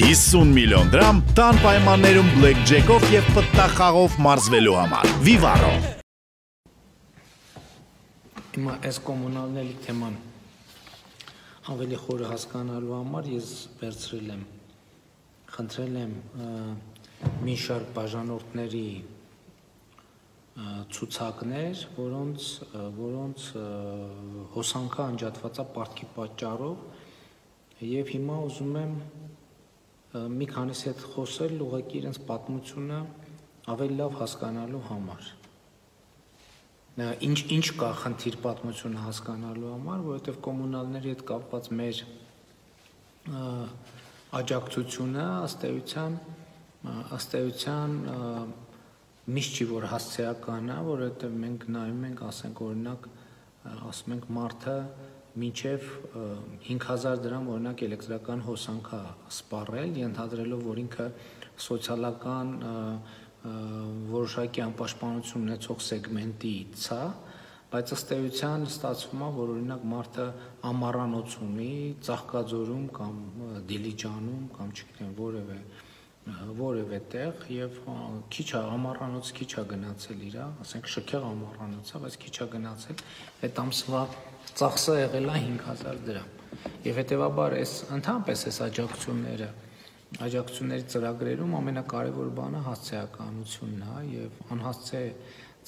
50 միլիոն դրամ տան պայմաններում բլեքջեքով և պտտախաղով մարզվելու համար։ Vivaro։ Հիմա այս կոմունալների թեման ավելի խորը հասկանալու համար ես խնդրել եմ մի շարք բաժանորդների ցուցակներ, որոնց հոսանքը անջատված է պարտքի պատճառով եւ հիմա ուզում եմ մի քանիսի հետ խոսել ուղղակի իրենց պատմությունը ավելի լավ հասկանալու համար։ Ինչ կա խնդիր պատմությունը հասկանալու համար, որովհետև կոմունալների հետ կապված մեր աջակցությունը ըստ էության միշտ չի որ հասցեական է, որովհետև մենք նայում ենք, ասենք օրինակ, ասում ենք մարդը մինչև 5000 դրամ օրինակ էլեկտրական հոսանք է սպառել, ենթադրելով, որ ինքը սոցիալական որոշակի անպաշտպանություն ունեցող սեգմենտից է, բայց ըստ էության ստացվում է, որ օրինակ մարդը ամառանոց ունի, Ծաղկաձորում կամ Դիլիջանում կամ չգիտեմ որևէ տեղ եւ ամառանոց քիչ է գնացել իրա, ասենք շքեղ ամառանոց է, բայց քիչ է գնացել, այդ ամսվա ծախսը եղել է 5000 դրամ։ Եվ հետեւաբար այս ընդհանրապես այս աջակցությունների ծրագրերում ամենակարևոր բանը հասցեականությունն է եւ անհասցե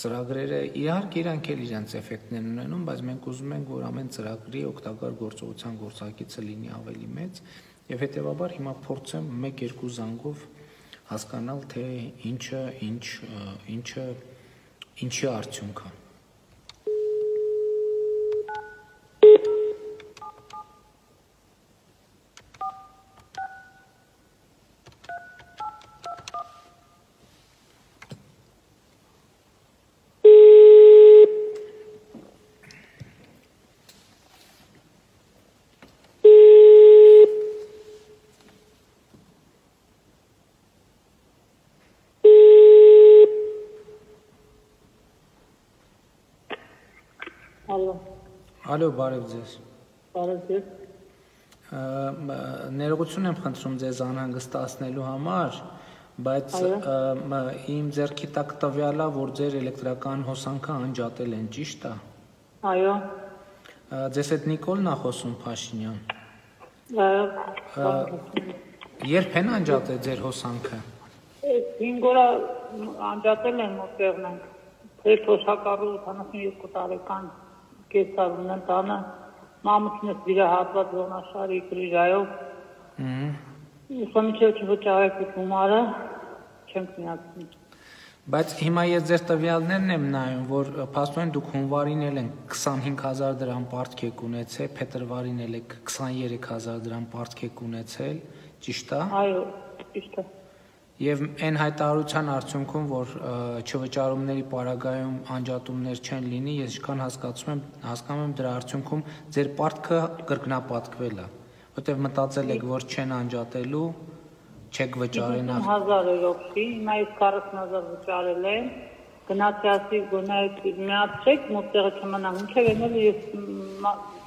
ծրագրերը իհարկե իրանք էլ իրենց էֆեկտներն ունենում, բայց մենք ուզում ենք, որ ամեն ծրագրի օգտակար գործողության գործակիցը լինի ավելի մեծ եւ հետեւաբար հիմա փորձեմ 1-2 զանգով հասկանալ, թե ինչի արդյունք է։ Ալո, բարև ձեզ։ Բարև ձեզ։ Ներողություն եմ խնդրում ձեզ անհանգստացնելու համար, բայց իմ ձեռքի տակ տվյալ է, որ ձեր էլեկտրական հոսանքը անջատել են, ճիշտ է։ Այո։ Ձեզ հետ Նիկոլն է խոսում, Փաշինյան։ Այո։ Երբ են անջատել ձեր հոսանքը։ 5 օր անջատել են մոտերն ենք։ Ձեր թոշակառու 82 տարեկան կեսարուն են տանը, մամուսնես վիրահատված ողնաշարի կրիժայով, ուսամիջև չվճարեք գումարը, չենք միացնի։ Բայց հիմա ես ձեր տվյալներն եմ նայում, որ փաստորեն դուք հունվարին էլ են 25000 դրամ պարտք եք ունեցել, փետրվարին էլ եք 23000 դրամ պարտք եք ունեցել, ճիշտ է։ Այո, ճիշտ է։ Եվ այն հայտարարության արդյունքում, որ չվճարումների պարագայում անջատումներ չեն լինի, ես ինչքան հասկանում եմ դրա արդյունքում ձեր պարտքը կրկնապատկվել է, որտեղ մտածել եք, որ չեն անջատելու, չեք վճարել 50000 օգտի, հիմա ես 40000 վճարել եմ, գնացի ասի գոնայք միացրեք, մոտեղը չմնամ, ինչև ենել ես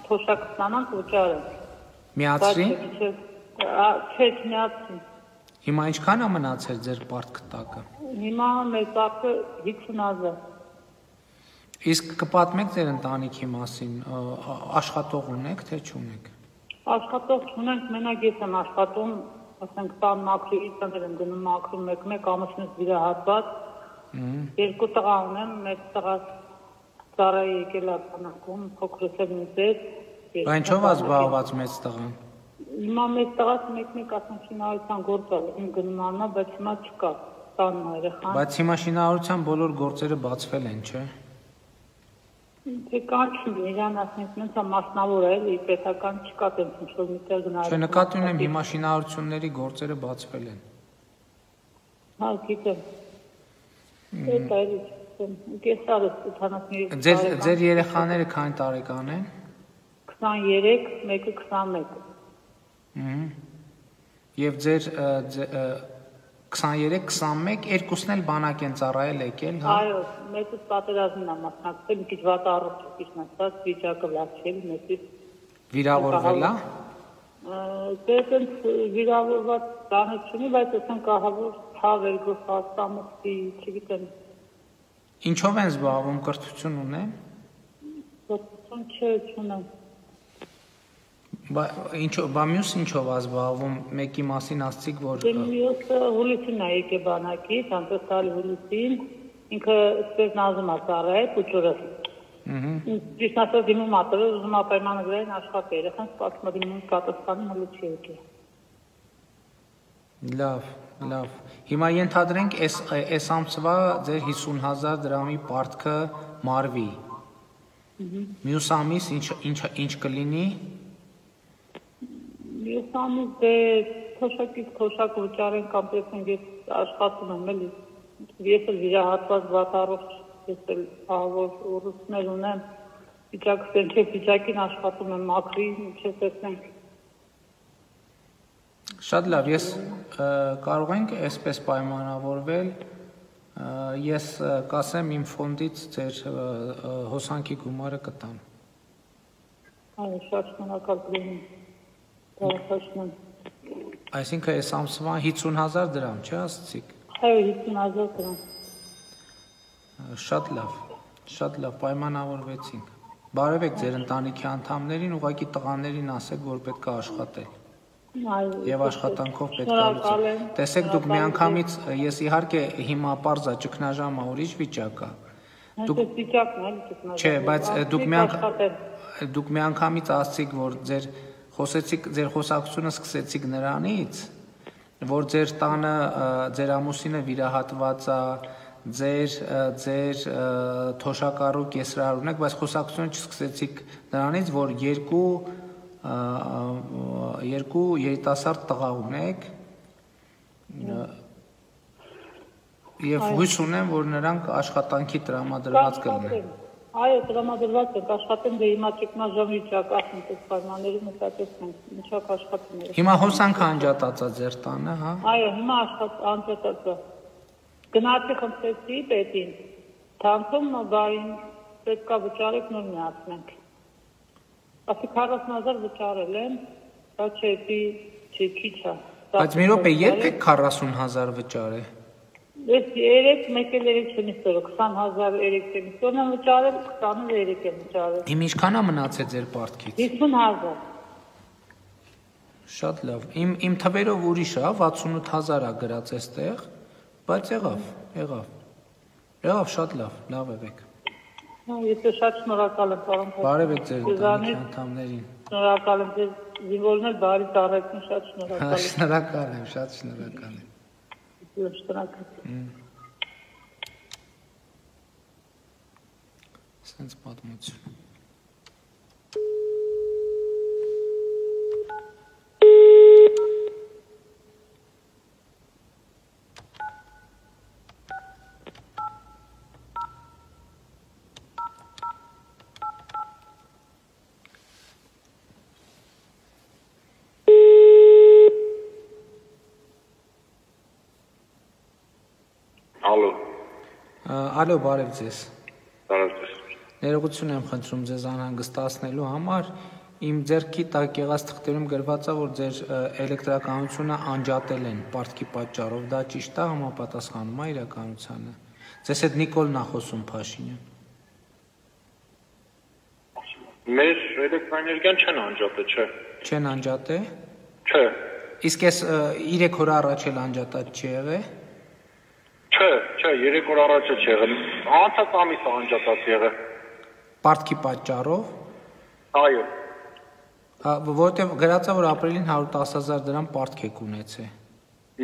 թոշակ ստանանք վճարեմ։ Միացրի։ Չէ, չմիացրի։ Հիմա ինչքան է մնացել ձեր պարտքը տակը։ Հիմա մեր պարտքը 50000։ Իսկ կպատմեք ձեր ընտանիքի մասին, աշխատող ունեք, թե չունեք։ Աշխատող չունենք, մենակ ես եմ աշխատում, ասենք տան մաքրի, ծանր եմ գնում մաքրում մեկ ամուսնուս վիրահատված։ 2 տղա ունեմ, մեկ տղա ծառայի եկել է բանակում, փոքրս եմ ինձ։ Բայց ինչով է զբաղված մեծ տղան։ Հիմա մեծ տղաս մեկ ասենք շինարարության գործ է գնում աննա, բայց հիմա չկա տանն երեխան։ Բայց հիմա շինարարության բոլոր գործերը բացվել են, չէ։ Թե կանչում իրան ասենք մենքա մասնավոր է, էլի պետական չկա տենց ինչ-որ միտեղ գնալ։ Չէ, նկատի ունեմ հիմա շինարարությունների գործերը բացվել են։ Հա, գիտեմ։ Դա էլի կեսարը 83։ Ձեր երեխաները քանի տարեկան են։ 23, մեկը 21։ Եվ ձեր 23-21 երկուսն էլ բանակ են ծառայել եկել, հա։ Այո, մեծս պատերազմն է մասնակցել, մի քիչ վատ առողջ ճիշտ ասած, վիճակը լավ չէ, մեծս վիրավորվել է։ Դերքն վիրավորված տանը չունի, բայց ասենք ահավոր ցավեր գլխաստամուխի, չգիտեմ, Ինչով են զբաղվում, կրթություն ունեն։ ոչինչ չունեմ։ Բա մյուս ինչով է զբաղվում, մեկի մասին ասցիք, որ Մյուսը հուլիսին է եկե բանակից, անտեսալ հուլիսին, ինքը այսպես նազում է ծառայել, փուչուրը։ Ճիշտ ասած դիմում ատորը ուզում ապայմանը գրային աշխատի, երեխան սպասում է դիմում կատաստանի հլու չի եկե։ Լավ։ Հիմա ենթադրենք այս ամսվա ձեր 50,000 դրամի պարտքը մարվի։ Մյուս ամիս ինչ կլինի։ Մյուս ամիս դե թոշակ վճարեն կամ տեսնենք ես աշխատում եմ էլի։ Ես էլ վիրահատված վատառող ես էլ ահավոր ուռուցներ ունեմ, վիճակին աշխատում եմ մաքրի, ինչպես տեսնենք։ Շատ լավ, ես կարող ենք այսպես պայմանավորվել, ես կասեմ իմ ֆոնդից ձեր հոսանքի գումարը կտամ։ Այո, շատ շնորհակալ կլինի։ Բարեխոսում եմ։ Այսինքն այս ամսվա 50,000 դրամ, չէ՞ ասացիք։ Այո, 50,000 դրամ։ Շատ լավ, պայմանավորվեցինք։ Բարևեք ձեր ընտանիքի անդամներին, ուղղակի տղաներին ասեք, որ պետք է աշխատել։ Եվ աշխատանքով պետք է լուծել։ Տեսեք, դուք միանգամից, ես իհարկե հիմա պարզ է, ճգնաժամը ուրիշ վիճակ է։ Չէ, բայց դուք միանգամից ասացիք, որ ձեր խոսակցությունը սկսեցիք նրանից, որ ձեր տանը ձեր ամուսինը վիրահատված է, ձեր թոշակառու կեսրար ունեք, բայց խոսակցությունը չսկսեցիք նրանից, որ երկու երիտասարդ տղա ունեք եւ հույս ունեմ, որ նրանք աշխատանքի տրամադրված կլինեն։ Այո, տրամադրված են, աշխատեն դե հիմա ճգնաժամի ճակատն է պայմաններում մտածեցնենք, ինչա աշխատում է։ Հիմա հոսանքը անջատած է ձեր տանը, հա։ Այո, հիմա անջատած է։ Գնացի խնդրեցի պետին, թանցում բարին պետք է վճարեք նոր միացնենք։ Ասի 40,000 վճարել են, բայց չէ, քիչ է։ Բայց մի րոպե, երբ եք 40,000 վճարել։ Ես մեկ էլ 3 չնից օրը, 20,000 3 օրն եմ վճարել, 23 եմ վճարել։ Իմ ինչքան է մնացել ձեր պարտքից։ 50,000։ Շատ լավ։ Իմ թվերով ուրիշ է, 68,000 է գրած այստեղ, բայց եղավ, շատ լավ եք։ Ես շատ շնորհակալ եմ, պարոն Փաշինյան։ Բարևեք ձեր ընտանիքի անդամներին։ Շնորհակալ եմ, ձեր զինվորն էլ բարի ծառայեցին, շատ շնորհակալ եմ։ Շնորհակալ եմ, շատ շնորհակալ եմ։ Սենց պատմություն։ Ալո, բարև ձեզ։ Բարև ձեզ։ Ներողություն եմ խնդրում ձեզ անհանգստացնելու համար։ Իմ ձեռքի տակ եղած թղթերում գրված է, որ ձեր էլեկտրականությունը անջատել են պարտքի պատճառով, դա ճիշտ է, համապատասխանում է իրականությանը։ Ձեզ հետ Նիկոլն է խոսում, Փաշինյան։ Մեր էլեկտրաէներգիան չեն անջատել, չէ։ Չեն անջատել։ Չէ։ Իսկ այս 3 օր առաջ էլ անջատած չի եղել։ Չէ, 3 օր առաջ չի եղել։ Անցած ամիս անջատած եղել։ Պարտքի պատճառով։ Այո։ Որտեղ գրած է, որ ապրիլին 110,000 դրամ պարտք եք ունեցել։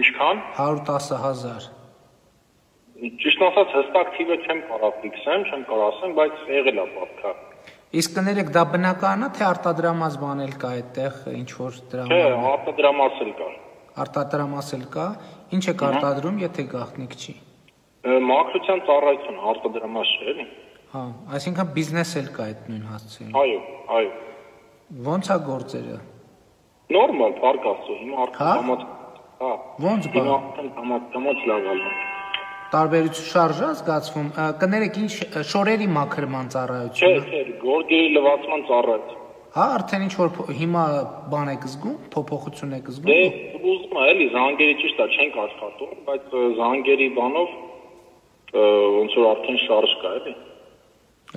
Ինչքան։ 110,000։ Ճիշտ ասած հստակ թիվը չեմ կարող ֆիքսեմ, չեմ կարող ասեմ, բայց եղել է պարտքը։ Իսկ կներեք, դա բնական է, թե արտադրամաս բան էլ կա այդտեղ, ինչ որ դրամ։ Չէ, արտադրամաս էլ կա։ Արտադրամաս էլ կա։ Ինչ եք արտադրում, եթե գաղտնիք չի։ Մաքրության ծառայություն արտադրամաս չէ, էլի։ Հա, այսինքն բիզնես էլ կա այդ նույն հասցեին։ Այո։ Ոնց է գործերը։ Նորմալ, փառք Աստծո, հիմա արտադրամաս։ Հա։ Ոնց բա։ Արտադրամաս լավ է։ Տարբերություն շարժա զգացվում։ Կներեք, ինչ շորերի մաքրման ծառայություն։ Չէ, գորգերի լվացման ծառայություն։ Հա, արդեն ինչ որ հիմա բան եք զգում, փոփոխություն եք զգում։ Դե ուզում եմ էլի զանգերի ճիշտ է չենք աշխատում, բայց զանգերի բանով ոնց որ արդեն շարժ կա էլի։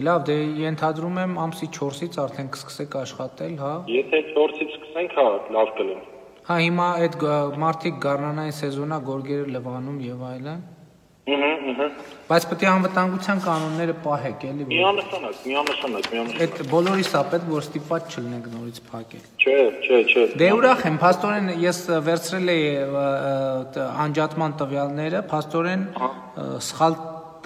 Լավ, դե ենթադրում եմ ամսի 4-ից արդեն կսկսեք աշխատել, հա։ Եթե 4-ից սկսենք, հա, լավ կլինի։ Հա, հիմա այդ մարդիկ գարնանային սեզոնա գորգերը լվանում եւ այլն։ Բայց պետք է անվտանգության կանոնները պահեք, էլի։ Միանշանակ։ Այդ բոլորիս է պետք որ ստիպված չլինենք նորից փակել։ Չէ։ Դե ուրախ եմ, փաստորեն ես վերցրել էի անջատման տվյալները, փաստորեն սխալ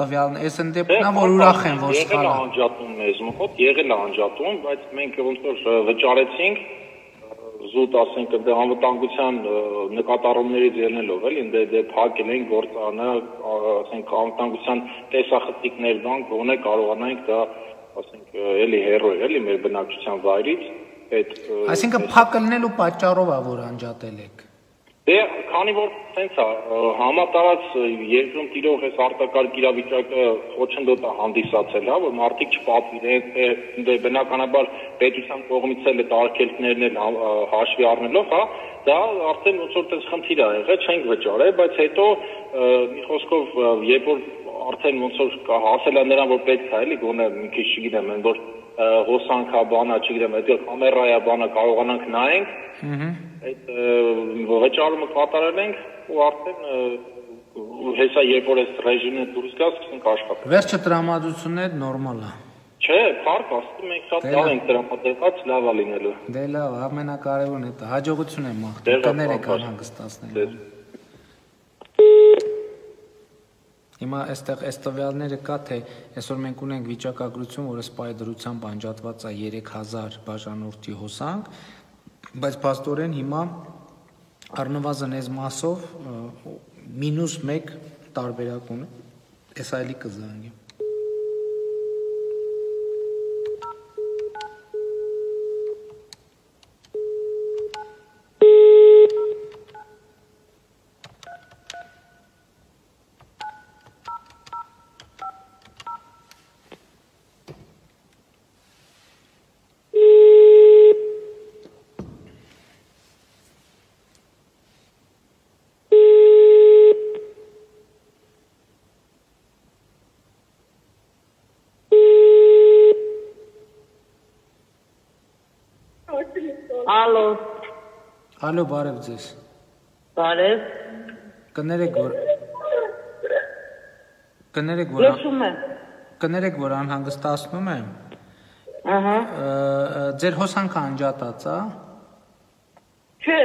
տվյալն էս են դեպքն որ ուրախ եմ որ սխալ է։ Եղել է անջատում, բայց մենք ոնց որ վճարեցինք զուտ ասենք դե անվտանգության նկատառումներից ելնելով էլի դե փակել են գործանը ասենք անվտանգության տեսախցիկներ բան գոնե կարողանանք դա ասենք էլի հերո էլի մեր բնակչության վայրից այդ այսինքն փակելնելու պատճառով է որ անջատել եք դե քանի որ sense է համատարած երկրում տիրող այս արտակարգ իրավիճակը խոչընդոտ է հանդիսացել հա որ մարդիկ չպատվիրեն դե բնականաբար պետության կողմից էլ այդ արգելքներն էլ հաշվի առնելով հա դա արդեն ոնց որ տես խնդիր է եղել չենք վճարել բայց հետո մի խոսքով երբ որ արդեն ոնց որ հասել է նրան որ պետք է էլի գոնե մի քիչ չգիտեմ են որ հոսանքա բանա չգիտեմ այդ կամերայա բանը կարողանանք նայենք այդ վճարումը կատարել ենք ու արդեն հեսա երբ որ այս ռեժիմը դուրս գա սկսենք աշխատել վերջը տրամադրությունները նորմալ է չէ փառք աստծո մենք շատ լավ ենք տրամադրված լավ է լինելու դե լավ ամենակարևորն է դա հաջողություն եմ մաղթում կներեք անհանգստացնել Հիմա այստեղ այս տվյալները կա թե այսօր մենք ունենք վիճակագրություն, որը սպայդրությամբ անջատված է 3000 բաժանորդի հոսանք, բայց փաստորեն հիմա առնվազն այս մասով -1 տարբերակ ունի, այս այլի կզանգի։ Ալո, բարև ձեզ։ Բարև։ Կներեք, որ անհանգստացնում եմ։ Ձեր հոսանքը անջատած է։ Չէ։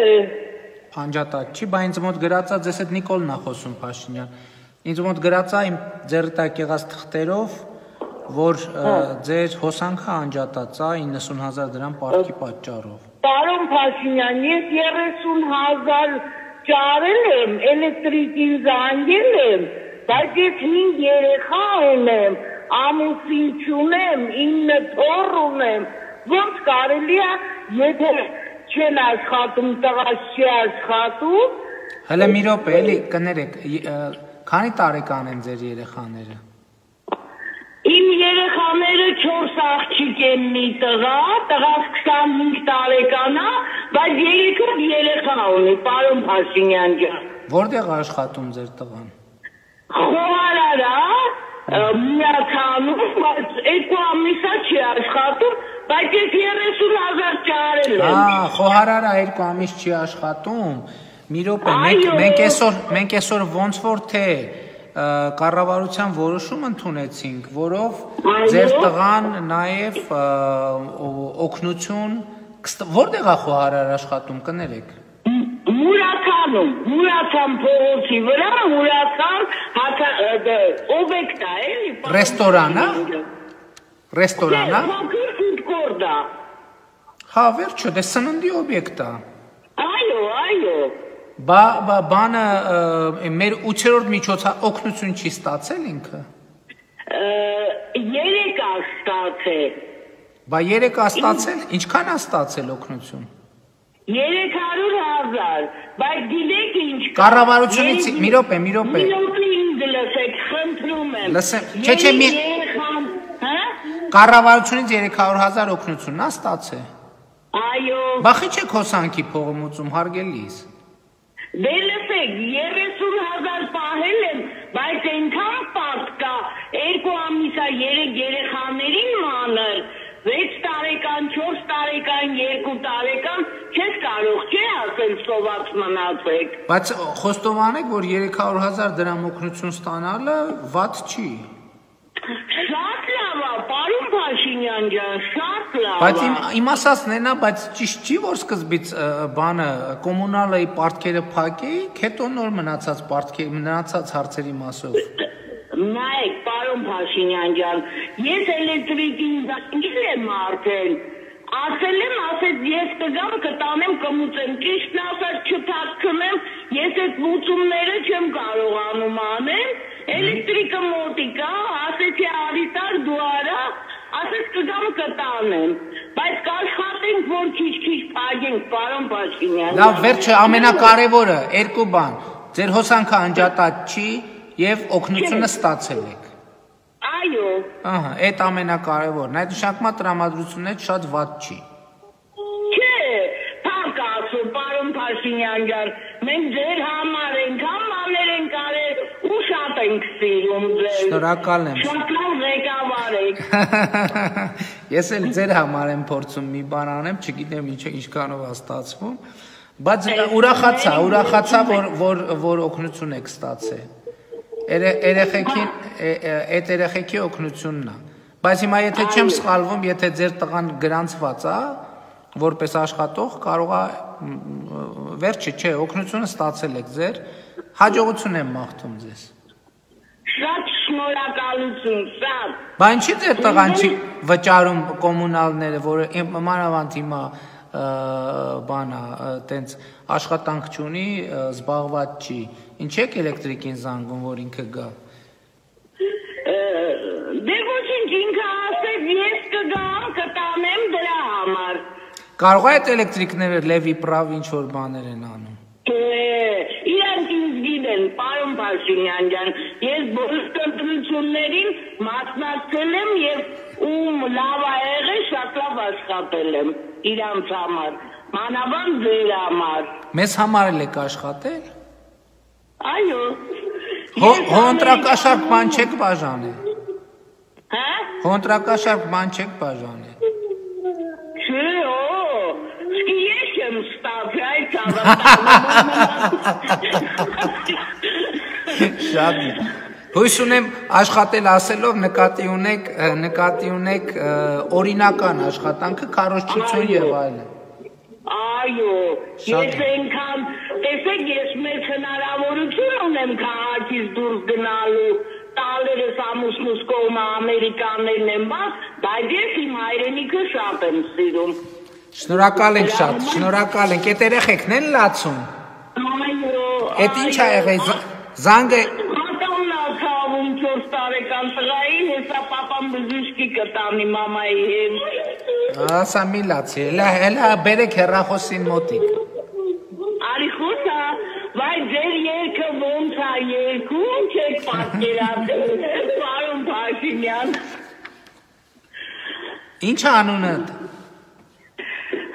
Անջատած չի, բայց ինձ մոտ գրած է, ձեզ հետ Նիկոլն է խոսում Փաշինյան։ Ինձ մոտ գրած է իմ ձեռի տակ եղած թղթերով, որ ձեր հոսանքը անջատած է 90000 դրամ պարտքի պատճառով։ Պարոն Փաշինյան, ես 30000 ճարել եմ, էլեկտրիկին զանգել եմ, բայց ես 5 երեխա ունեմ, ամուսին չունեմ, 9 թոռ ունեմ, ոնց կարելի է, եթե չեն աշխատում, տղաս չի աշխատում։ Հələ մի րոպե, էլի կներեք, քանի տարեկան են ձեր երեխաները։ Իմ երեխաները 4 աղջիկ են մի տղաս 25 տարեկան է, բայց 3 երեխա ունի, պարոն Փաշինյան ջան։ Որտեղ է աշխատում ձեր տղան։ Խոհարարա, միացանում, բայց 2 ամիս է չի աշխատում, բայց ես 30000 ճարել եմ։ Խոհարարա 2 ամիս չի աշխատում։ Մի րոպե, մենք այսօր ոնց որ թե կառավարության որոշում ընդունեցինք, որով ձեր տղան նաև օգնություն որտեղ է խոհարար աշխատում կներեք Մուրացան փողոցի վրա Մուրացան օբյեկտ է էլի ռեստորանա Հա վերջը դե սննդի օբյեկտ է Այո Բանը մեր 8-րդ միջոցը օգնություն չի ստացել ինքը 3 ստացել Բա 3 ստացել ինչքան է ստացել օգնություն 300,000 բայց գիտեք ինչ Կառավարությունից մի րոպե ինձ լսեք խնդրում եմ Լսեմ չէ Կառավարությունից 300,000 օգնությունն է ստացել Այո։ Բախի չեք հոսանքի փողոմուծում հարգելիս։ Դե լսեք, 30,000 պահել եմ, բայց այնքան պարտ կա, 2 ամիսա 3 երեխաներին մանր, 6 տարեկան, 4 տարեկան, 2 տարեկան, չես կարող չէ ասել սոված մնացեք։ Բայց խոստովանեք, որ 300,000 դրամ օգնություն ստանալը վատ չի։ Շատ լավ է, պարոն Փաշինյան ջան, շատ լավ է։ Բայց իմ ասածն էնա, բայց ճիշտ չի, որ սկզբից բանը կոմունալայի պարտքերը փակեիք, հետո նոր մնացած հարցերի մասով։ Նայեք, պարոն Փաշինյան ջան, ես էլեկտրիկին զանգել եմ արդեն, ասել եմ, ասեց ես կգամ կտանեմ կմուծեմ, ճիշտն ասած չփակցնեմ, ես այդ մուծումները չեմ կարողանում անեմ, էլեկտրիկը մոտիկա, ասեցի արիտար դու արա, ասեց կգամ կտանեմ, բայց կաշխատենք, որ քիչ-քիչ փակենք, պարոն Փաշինյան։ Լավ, վերջը ամենակարևորը, երկու բան, ձեր հոսանքը անջատած չի եւ օգնությունը ստացել եք։ Այո։ Ահա, այդ ամենակարևորն, այդ նշանակմա տրամադրությունն շատ վատ չի։ Չէ, փակ ասում, պարոն Փաշինյան ջան, մենք ձեր համար ենքան մաներ ենք արել ու շատ ենք սիրում ձեր։ Շնորհակալ եմ։ Շատ լավ ղեկավար եք։ Ես էլ ձեր համար եմ փորձում մի բան անեմ, չգիտեմ ինչքանով է ստացվում, բայց ուրախացա, որ օգնություն եք ստացել։ Այդ երեխեքի օգնությունն է։ Բայց հիմա եթե չեմ սխալվում, եթե ձեր տղան գրանցված է, որպես աշխատող, կարող է վերջը չէ, օգնությունը ստացել եք ձեր, հաջողություն եմ մաղթում ձեզ։ Շատ շնորհակալություն, շատ։ Բայց ինչի ձեր տղան չի վճարում կոմունալները, որը մանավանդ հիմա բանա, տենց աշխատանք չունի, զբաղված չի, ինչ եք էլեկտրիկին զանգում, որ ինքը գա։ Դե ոչինչ, ինքը ասեց, ես կգամ, կտանեմ դրա համար։ Կարող է այդ էլեկտրիկները լևի պրավ ինչ-որ բաներ են անում։ Իրանք ինձ գիտեն, պարոն Փաշինյան ջան, ես բոլոր տնտեսություններին մասնակցել եմ և ում լավ ա եղել, շատ լավ աշխատել եմ իրանց համար, մանավանդ ձեր համար։ Մեզ համար էլ եք աշխատել։ Այո։ Հոնտրակաշարք բան չեք բաժանել։ Հա։ Հոնտրակաշարք բան չեք բաժանել։ Չէ, սկի ես եմ ստացել այդ Շատ հույս ունեմ աշխատել ասելով նկատի ունեք օրինական աշխատանքը, քարոզչություն եւ այլն։ Այո, ես այնքան, տեսեք, ես մեծ հնարավորություն ունեմ քաղաքից դուրս գնալու, տալերս ամուսնուս կողմը ամերիկաներն եմ բայց ես իմ հայրենիքը շատ եմ սիրում։ Շնորհակալ ենք շատ, շնորհակալ ենք, այդ երեխեքն են լացում։ Այո։ Այդ ինչ ա եղել, զանգը 4 տարեկան տղային, հեսա պապան բզուշկի կտանի մամայի հետ։ Ասա մի լացի, հելա բերեք հեռախոսին մոտիկ։ Արի խոսա, վայ ձեր երկը ոնց ա երկում չեք պատկերացել, պարոն Փաշինյան։ Ինչ ա անունդ։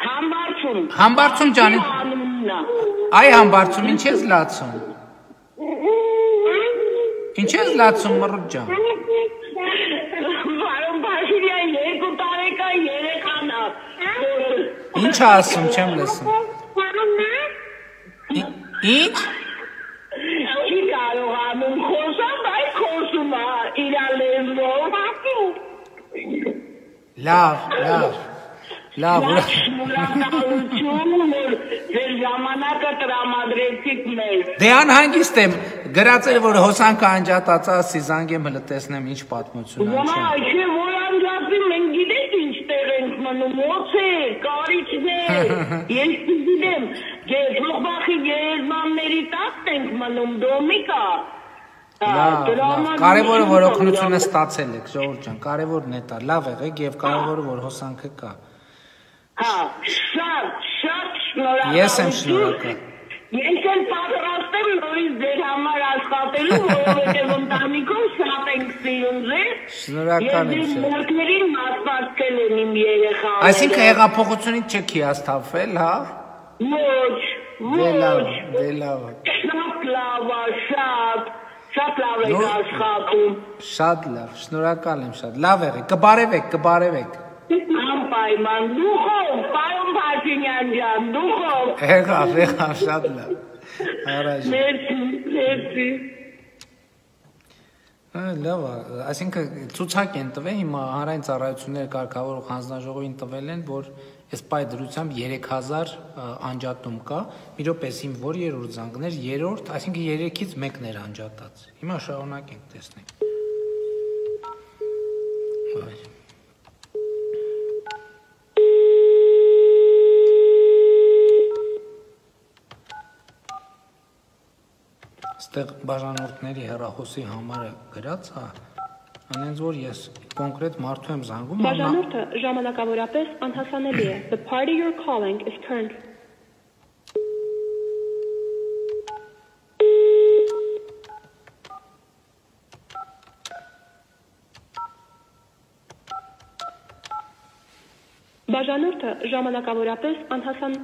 Համբարձում։ Համբարձում ջանի։ Այ համբարձում, ինչ ես լացում։ Ինչ ես լացում մռուտ ջան։ Պարոն Փաշինյան 2 տարեկան երեխան ա։ Ինչ ա ասում, չեմ լսում։ Ինչ։ Չի կարողանում խոսալ, բայց խոսում ա իրա լեզվով։ Լավ, շնորհակալություն, որ ձեր ժամանակը տրամադրեցիք մեզ։ Դե անհանգիստ եմ, գրած էր, որ հոսանքը անջատած ասի, զանգեմ հլը տեսնեմ ինչ պատմություն ա։ Չէ, որ անջատվի, մենք գիտենք ինչ տեղ ենք մնում, օձեր, կարիճներ, ես գիտեմ, թողբախի գերեզմանների տակ ենք մնում, դոմիկա։ Կարևորը, որ օգնությունը ստացել եք, ժողովուրդ ջան, կարևորն է դա, լավ եղեք եւ կարևորը, որ հոսանքը կա։ Հա, շատ շնորհակալ։ Ես եմ շնորհակալ։ Ես էլ պատրաստ եմ նորից ձեր համար աշխատել աշխատելու, որովհետև ընտանիքով շատ ենք սիրում ձեզ։ Շնորհակալ եմ։ Ես մորքերին մասնակցել եմ իմ երեխաները։ Այսինքն հեղափոխությունից չեք հիասթափվել, հա։ Ոչ, Դե լավ։ Շատ լավ եք աշխատում։ Շատ լավ, շնորհակալ եմ շատ։ Լավ եղեք, կբարևեք։ Անպայման, դուխով, պարոն Փաշինյան ջան, դուխով։ Եղավ, շատ լավ։ Առաջ։ Մերսի։ Լավ, այսինքն ցուցակ են տվել, հիմա հանրային ծառայությունները կարգավորող հանձնաժողովին տվել են, որ այս պայ դրությամբ 3000 անջատում կա, մի րոպես իմ որ երրորդ զանգներ, երրորդ, այսինքն 3-ից 1-ն էր անջատած։ Հիմա շարունակենք տեսնենք։ Ստեղ բաժանորդների հեռախոսի համարը գրած է, անենց որ ես կոնկրետ մարդու եմ զանգում։ Բաժանորդը ժամանակավորապես անհասանելի է. The party you're calling is current. Բաժանորդը ժամանակավորապես անհասան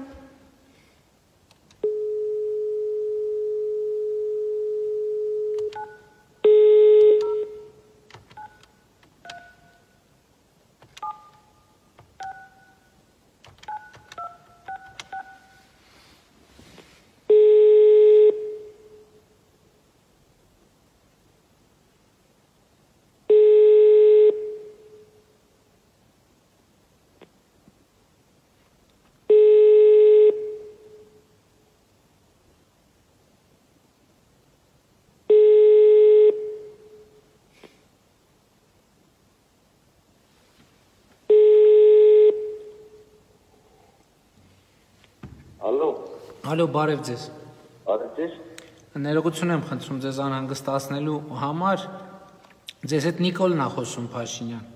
Ալո, բարև ձեզ։ Բարև ձեզ։ Ներողություն եմ խնդրում ձեզ անհանգստացնելու համար։ Ձեզ հետ Նիկոլն է խոսում, Փաշինյան։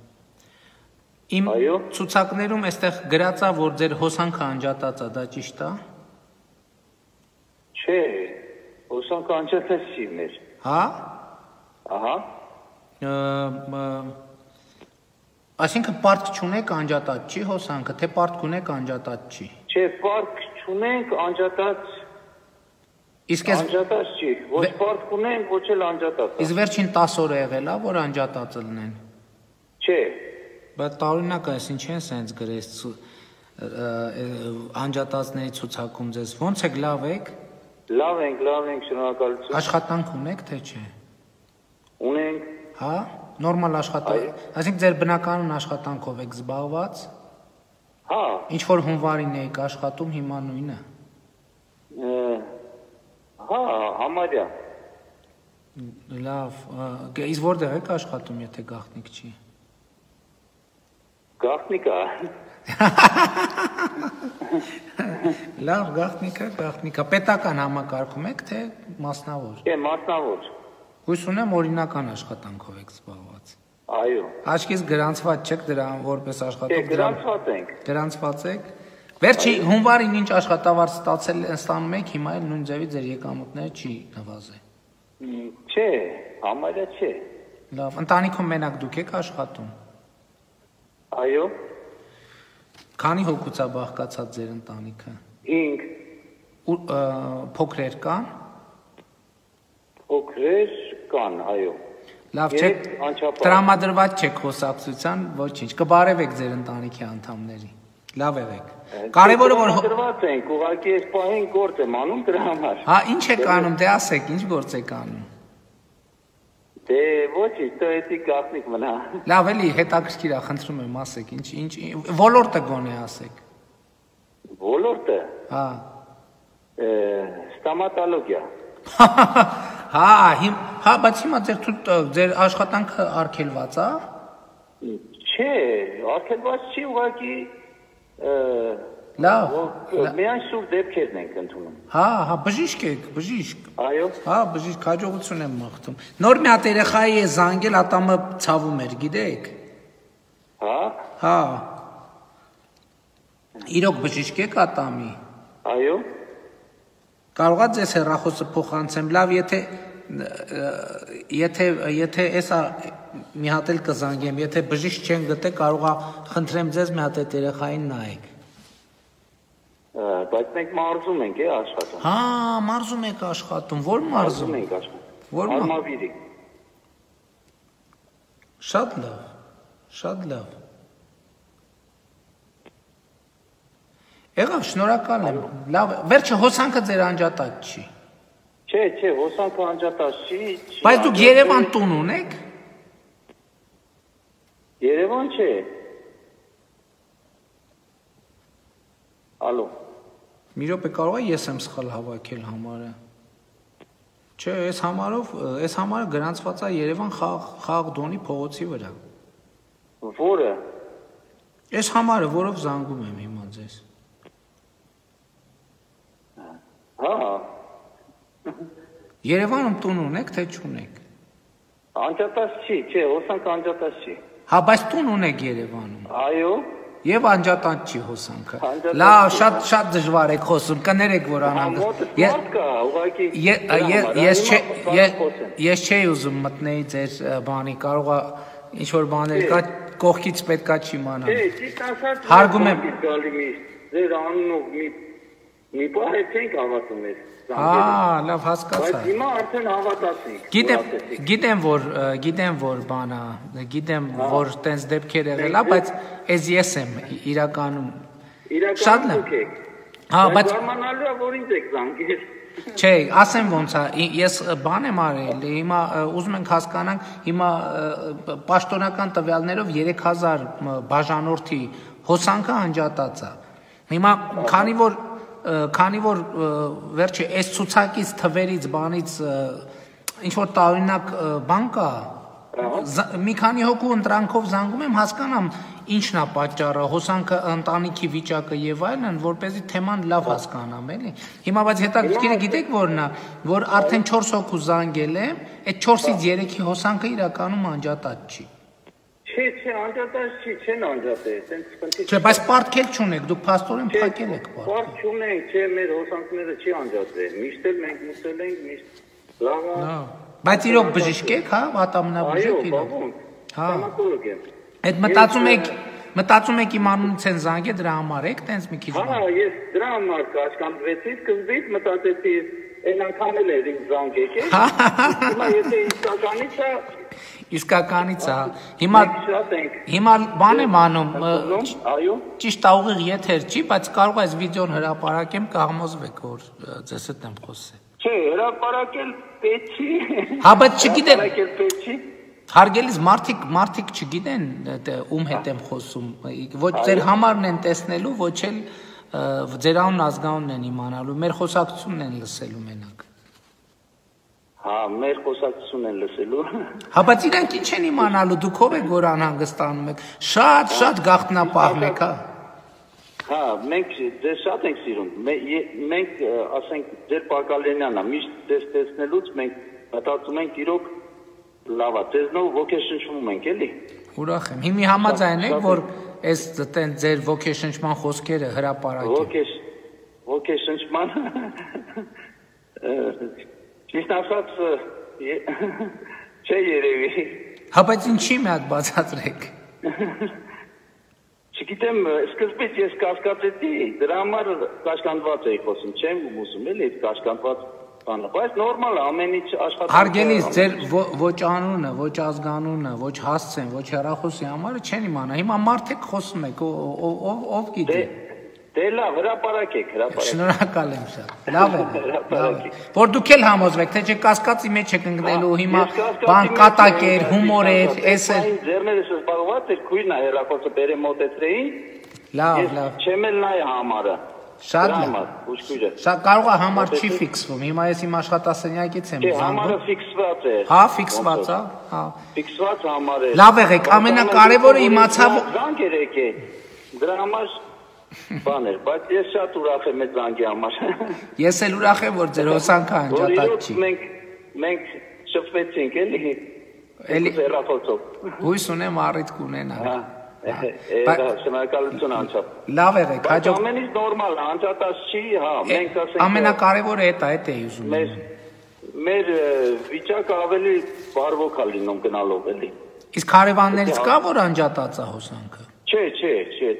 Իմ ցուցակներում այստեղ գրած է, որ ձեր հոսանքը անջատած է, դա ճիշտ է։ Չէ, հոսանքը անջատած չի մեր։ Հա։ Ահա։ Այսինքն պարտք չունեք անջատած չի հոսանքը, թե պարտք ունեք անջատած չի։ Չէ, պարտք չունենք անջատած։ Իսկ ես անջատած չի, ոչ պարտք ունենք, ոչ էլ անջատած։ Իսկ վերջին 10 օրը եղել է, որ անջատածը լինեն։ Չէ։ Բայց տարօրինակ է, ինչ են սենց գրես անջատածների ցուցակում ձեզ։ Ոնց եք, լավ եք։ Լավ ենք, շնորհակալություն։ Աշխատանք ունեք, թե չէ։ Ունենք։ Հա, նորմալ աշխատանք։ Այսինքն ձեր բնականon աշխատանքով եք զբաղված։ Հա։ Ինչ որ հունվարին եք աշխատում, հիմա նույնը։ Հա, համարյա։ Լավ, իսկ որտեղ եք աշխատում, եթե գաղտնիք չի։ Գաղտնիքա։ Լավ, գաղտնիքա։ Պետական համակարգում եք, թե մասնավոր։ Չէ, մասնավոր։ Հույս ունեմ օրինական աշխատանքով եք զբաղված։ Այո։ Աչքից գրանցված չեք դրան որպես աշխատող։ Չէ, գրանցված ենք։ Գրանցված եք։ Վերջի հունվարին ինչ աշխատավարձ ստանում եք, հիմա էլ նույն ձևի ձեր եկամուտները չի նվազել։ Չէ, համարյա չէ։ Լավ, ընտանիքում մենակ դուք եք աշխատում։ Այո։ Քանի հոգուց է բաղկացած ձեր ընտանիքը։ 5։ Փոքրեր կան։ Փոքրեր կան, այո։ Լավ, չեք տրամադրված չեք խոսակցության, ոչինչ, կբարևեք ձեր ընտանիքի անդամների։ Լավ եղեք։ Կարևորը որ տրամադրված ենք, ուղղակի այս պահին գործ եմ անում դրա համար։ Հա, ինչ եք անում, դե ասեք, ինչ գործ եք անում։ Դե ոչինչ, դա էսի գաղտնիք մնա։ Լավ, էլի հետաքրքիր է, խնդրում եմ, ասեք, ինչ ոլորտը գոնե ասեք։ Ոլորտը։ Հա։ Ստոմատոլոգիա։ Հա, բայց հիմա ձեր աշխատանքը արգելված է։ Չէ, արգելված չի, ուղղակի լավ։ Միայն սուր դեպքերն ենք ընդունում։ Հա, բժիշկ եք, բժիշկ։ Այո։ Հա, բժիշկ, հաջողություն եմ մաղթում։ Նոր մի հատ երեխայի է զանգել, ատամը ցավում էր, գիտեք։ Հա։ Իրոք բժիշկ եք ատամի։ Այո։ Կարողա ձեզ հեռախոսը փոխանցեմ, լավ, եթե եթե էսա մի հատ էլ կզանգեմ, եթե բժիշկ չեն գտե, կարողա խնդրեմ ձեզ մի հատ այդ երեխային նայեք։ Բայց մենք մարզում ենք աշխատում։ Հա, մարզում եք աշխատում, ո՞ր մարզում ենք աշխատում։ Ո՞ր Արմավիրի։ Շատ լավ, շատ լավ։ Եղավ, շնորհակալ եմ։ Լավ, վերջը հոսանքը ձեր անջատած չի։ Չէ, հոսանքը անջատած չի։ Բայց դուք Երևան տուն ունեք։ Երևան չէ։ Ալո։ Մի րոպե կարող է ես եմ սխալ հավաքել համարը։ Չէ, այս համարը գրանցված է Երևան խաղ դոնի փողոցի վրա։ Որը։ Այս համարը, որով զանգում եմ հիմա ձեզ։ Հա։ Երևանում տուն ունեք, թե չունեք։ Անջատած չի, չէ, հոսանքը անջատած չի։ Հա, բայց տուն ունեք Երևանում։ Այո։ Եվ անջատած չի հոսանքը։ Լավ, շատ դժվար եք խոսում, կներեք, որ Ես չէի ուզում մտնեի ձեր բանի, կարող է ինչ-որ բաներ կա, կողքից պետքա չիմանամ։ Չէ, ճիշտ ասած, հարգում եմ ձեր անունով մի բան չենք հավատում ես։ Լավ, հասկացա։ Բայց հիմա արդեն հավատացինք։ Գիտեմ, որ բանա, գիտեմ, որ տենց դեպքեր եղել է, բայց ես եմ իրականում։ Շատ լավ։ Հա, բայց զարմանալու է, որ ինձ եք զանգել։ Չէ, ասեմ ոնց է, ես բան եմ արել, հիմա ուզում ենք հասկանանք, հիմա պաշտոնական տվյալներով 3000 բաժանորդի հոսանքը անջատած է։ Հիմա քանի որ վերջը այս ցուցակից թվերից բանից ինչ որ տարօրինակ բան կա, մի քանի հոգու ընտրանքով զանգում եմ, հասկանամ ինչն է պատճառը, հոսանքը ընտանիքի վիճակը եւ այլն, որպեսզի թեման լավ հասկանամ, էլի։ Հիմա բայց հետաքրքիրը գիտեք որն է, որ արդեն 4 հոգու զանգել եմ, այդ 4-ից 3-ի հոսանքը իրականում անջատած չի։ Չէ, անջատած չի, չեն անջատել, տենց խնդիր։ Չէ, բայց պարտքել չունեք, դուք փաստորեն փակել եք պարտքը։ Պարտ չունենք, չէ, մեր հոսանքները չի անջատել, միշտ էլ մենք մուսել ենք, միշտ լավ։ Բայց իրոք բժիշկ եք, հա, վատամնաբժիշկ իրոք։ Հա, ստոմատոլոգ եմ։ Այդ մտածում եք իմ անունից են զանգել, դրա համար եք, տենց մի քիչ։ Հա, ես դրա համար կաշկանդվեցի, սկզբից մտածեցի, այն անգամ էլ էր ինձ զանգեք, հիմա եթե իսկականից է, հիմա բան եմ անում, ճիշտ ուղիղ եթեր չի, բայց կարող է այս վիդեոն հրապարակեմ, կհամոզվեք, որ ձեզ հետ եմ խոսել։ Չէ, հրապարակել պետք չի։ Հա, բայց չգիտեմ, հարգելիս մարդիկ չգիտեն ում հետ եմ խոսում, ոչ ձեր համարն են տեսնելու, ոչ էլ ձեր անուն ազգանունն են իմանալու, մեր խոսակցությունն են լսելու մենակ։ Հա, մեր խոսակցությունն են լսելու։ Հա, բայց իրանք ինչ են իմանալու, դուք ով եք, որ անհանգստանում եք, շատ գաղտնապահն եք, հա։ Հա, մենք ձեզ շատ ենք սիրում, մենք, ասենք, ձեր Պակալենյանն է, միշտ ձեզ տեսնելուց մենք մտածում ենք իրոք լավ է, ձեզնով ոգեշնչվում ենք, էլի։ Ուրախ եմ, հիմի համաձայն եք, որ այս ձեր ոգեշնչման խոսքերը հրապարակեք։ Ոգեշնչման, ճիշտ ասած, չէ երևի։ Հա, բայց ինչի մի հատ բացատրեք։ Չգիտեմ, սկզբից ես կասկածեցի, դրա համար կաշկանդված էի խոսում, չեմ ուսում, էլի կաշկանդված բանը, բայց նորմալ է, ամեն ինչ աշխատում։ Հարգելիս, ձեր ոչ անունը, ոչ ազգանունը, ոչ հասցեն, ոչ հեռախոսի համարը չեն իմանա, հիմա մարդ եք խոսում եք, ով գիտի։ Դե լավ, հրապարակեք։ Շնորհակալ եմ շատ, լավ է, որ դուք էլ համոզվեք, թե չէ կասկածի մեջ եք ընկնելու, հիմա բան կատակ էր, հումոր էր, էս էր։ Ձերներս զբաղված էր, քույրն է հեռախոսը բերեմ մոտեցրեին, լավ, չեմ էլ նայ համարը։ Շատ կարող է համար չի ֆիքսվում, հիմա ես իմ աշխատասենյակից եմ զանգում։ Համարը ֆիքսված է։ Հա, ֆիքսված է, հա։ Ֆիքսված համար է։ Լավ եղեք, ամենակարևորը իմացա զանգեր եկե։ Դրա համար բան էր, բայց ես շատ ուրախ եմ այդ զանգի համար։ Ես էլ ուրախ եմ, որ ձեր հոսանքը անջատած չի։ Մենք շփվեցինք, էլի հեռախոսով։ Հույս ունեմ առիթ կունենանք։ Շնորհակալություն անչափ։ Լավ եղեք, հաջող։ Ամենից նորմալ է, անջատած չի, հա, մենք ասենք ամենակարևորը էդ էի ուզում։ Մեր վիճակը ավելի բարվոք է լինում գնալով էլի։ Իսկ հարևաններից կա որ անջատած է հոսանքը։ Չէ,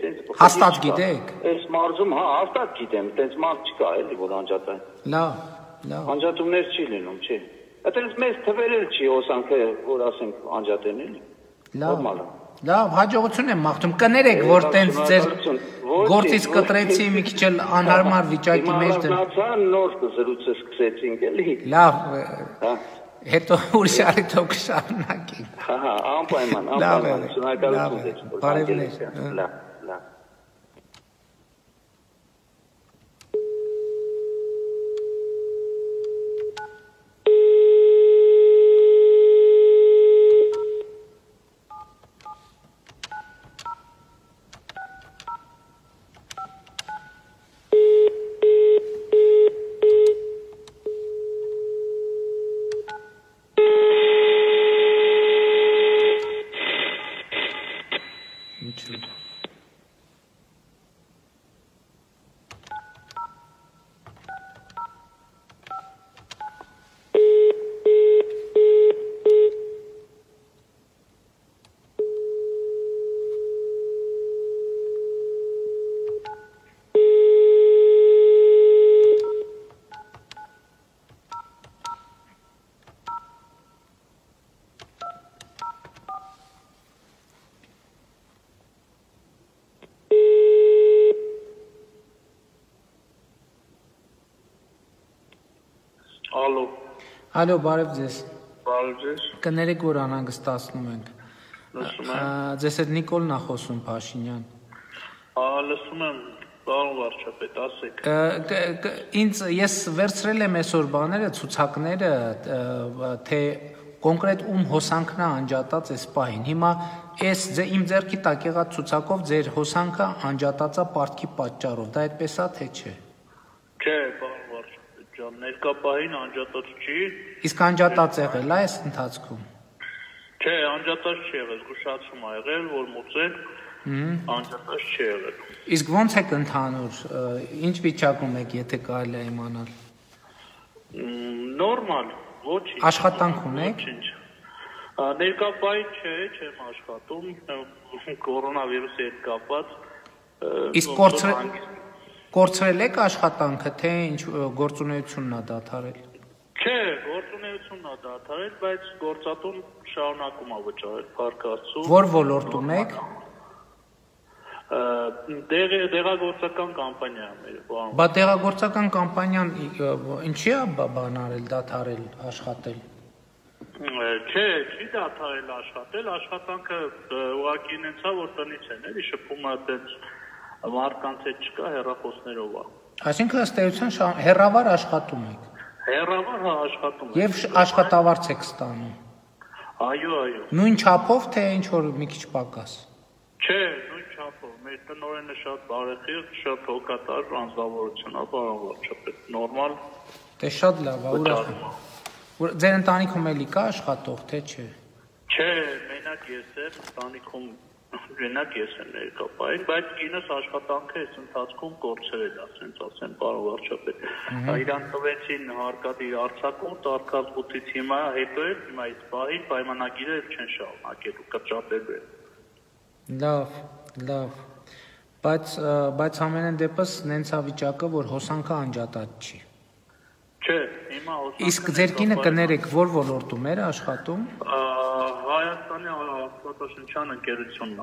տենց Հաստատ գիտեք։ Այս մարզում հա հաստատ գիտեմ, տենց մարդ չկա էլի որ անջատա։ Լավ։ Անջատումներ չի լինում, չէ։ Այդպես մեծ թվեր էլ չի հոսանքը, որ ասենք անջատեն էլի։ Նորմալ է։ Լավ, հաջողություն եմ մաղթում։ Կներեք, որ տենց ձեր գործից կտրեցի մի քիչ էլ անհարմար վիճակի մեջ դնացա, նոր զրույցը սկսեցինք էլի։ Լավ։ Հետո ուրիշ արիթով կշարունակենք։ Հա, անպայման, շնորհակալություն ձեզ։ Բարևներ։ Լավ։ Ալո, բարև ձեզ։ Բարև ձեզ։ Կներեք, որ անհանգստացնում ենք։ Ձեզ հետ Նիկոլն է խոսում, Փաշինյան։ Լսում եմ, պարոն վարչապետ, ասեք։ Ես վերցրել եմ այսօր բաները, ցուցակները, թե կոնկրետ ում հոսանքն է անջատած այս պահին։ Հիմա այս իմ ձեռքի տակ եղած ցուցակով ձեր հոսանքը անջատած է պարտքի պատճառով։ Դա այդպես է, թե չէ։ Չէ, պարոն վարչապետ ջան, ներկա պահին անջատած չի։ Իսկ անջատած եղել է այս ընթացքում։ Չէ, անջատած չի եղել, զգուշացում ա եղել, որ մուծել, անջատած չի եղել։ Իսկ ո՞նց եք ընդհանուր, ինչ վիճակում եք, եթե կարելի է իմանալ։ Նորմալ, ոչինչ։ Աշխատանք ունեք։ Ներկա պահին չեմ աշխատում, կորոնավիրուսի հետ կապված։ Իսկ կորցրել եք աշխատանքը, թե ինչ գործունեությունն է դադարել։ Չէ, գործունեությունն է դադարել, բայց գործատուն շարունակում է վճարել, փառք Աստծո։ Որ ոլորտում եք։ Դեղագործական կամպանիա է մեր, բան։ Բա դեղագործական կամպանիան ինչի է բան արել, դադարել աշխատել։ Չէ, չի դադարել աշխատել, աշխատանքը ուղղակի ինձ որ տնից են, էլի շփումը այդպես մարդկանց հետ չկա, հեռախոսներով է։ Այսինքն ըստ էության հեռավար աշխատում եք։ Հեռավար հա աշխատում եք։ Եվ աշխատավարձ եք ստանում։ Այո։ Նույն չափով, թե ինչ որ մի քիչ պակաս։ Չէ, նույն չափով։ Մեր տնօրենը շատ բարեխիղճ, շատ հոգատար անձնավորություն է, պարոն վարչապետ, նորմալ։ Դե շատ լավ, ուրախ եմ։ Ձեր ընտանիքում էլի կա աշխատող, թե չէ։ Չէ, մենակ ես եմ, ընտանիքում մենակ ես եմ ներկա պահին, բայց կինս աշխատանքը այս ընթացքում կորցրել է, ասենց ասեմ, պարոն վարչապետ։ Իրան տվեցին հարկադիր արձակուրդ, արկածբութից հիմա հետո էլ հիմա այս պահին պայմանագիրը չեն շարունակելու, կրճատելու են։ Լավ։ Բայց ամենայն դեպս նենց է վիճակը, որ հոսանքը անջատած չի։ Չէ, հիմա հոսանքը։ Իսկ ձեր կինը կներեք, որ ոլորտում էր աշխատում։ Հայաստանի աստվածաշնչյան ընկերությունն է։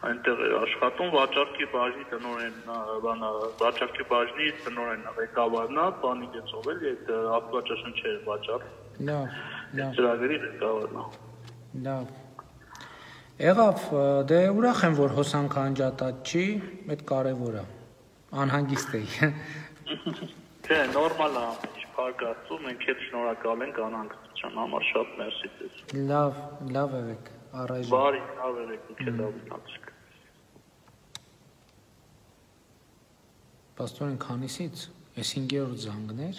Այնտեղ էր աշխատում, վաճառքի բաժնի տնօրենն է, ղեկավարն է, բանի գեցով էլ այդ աստվածաշնչերը վաճառ։ Լավ։ Ծրագրի ղեկավարն է։ Լավ։ Եղավ, դե ուրախ եմ, որ հոսանքը անջատած չի, այդ կարևոր է։ Անհանգիստ էի։ Չէ, նորմալ է, փառք Աստծո, մենք հետ շնորհակալ ենք անհանգստության համար, շատ մերսի ձեզ։ Լավ եղեք, առայժմ։ Բարի, լավ եղեք, ինքը լավ մնացեք։ Պաստորեն քանիսից, այս 5-րդ զանգներ։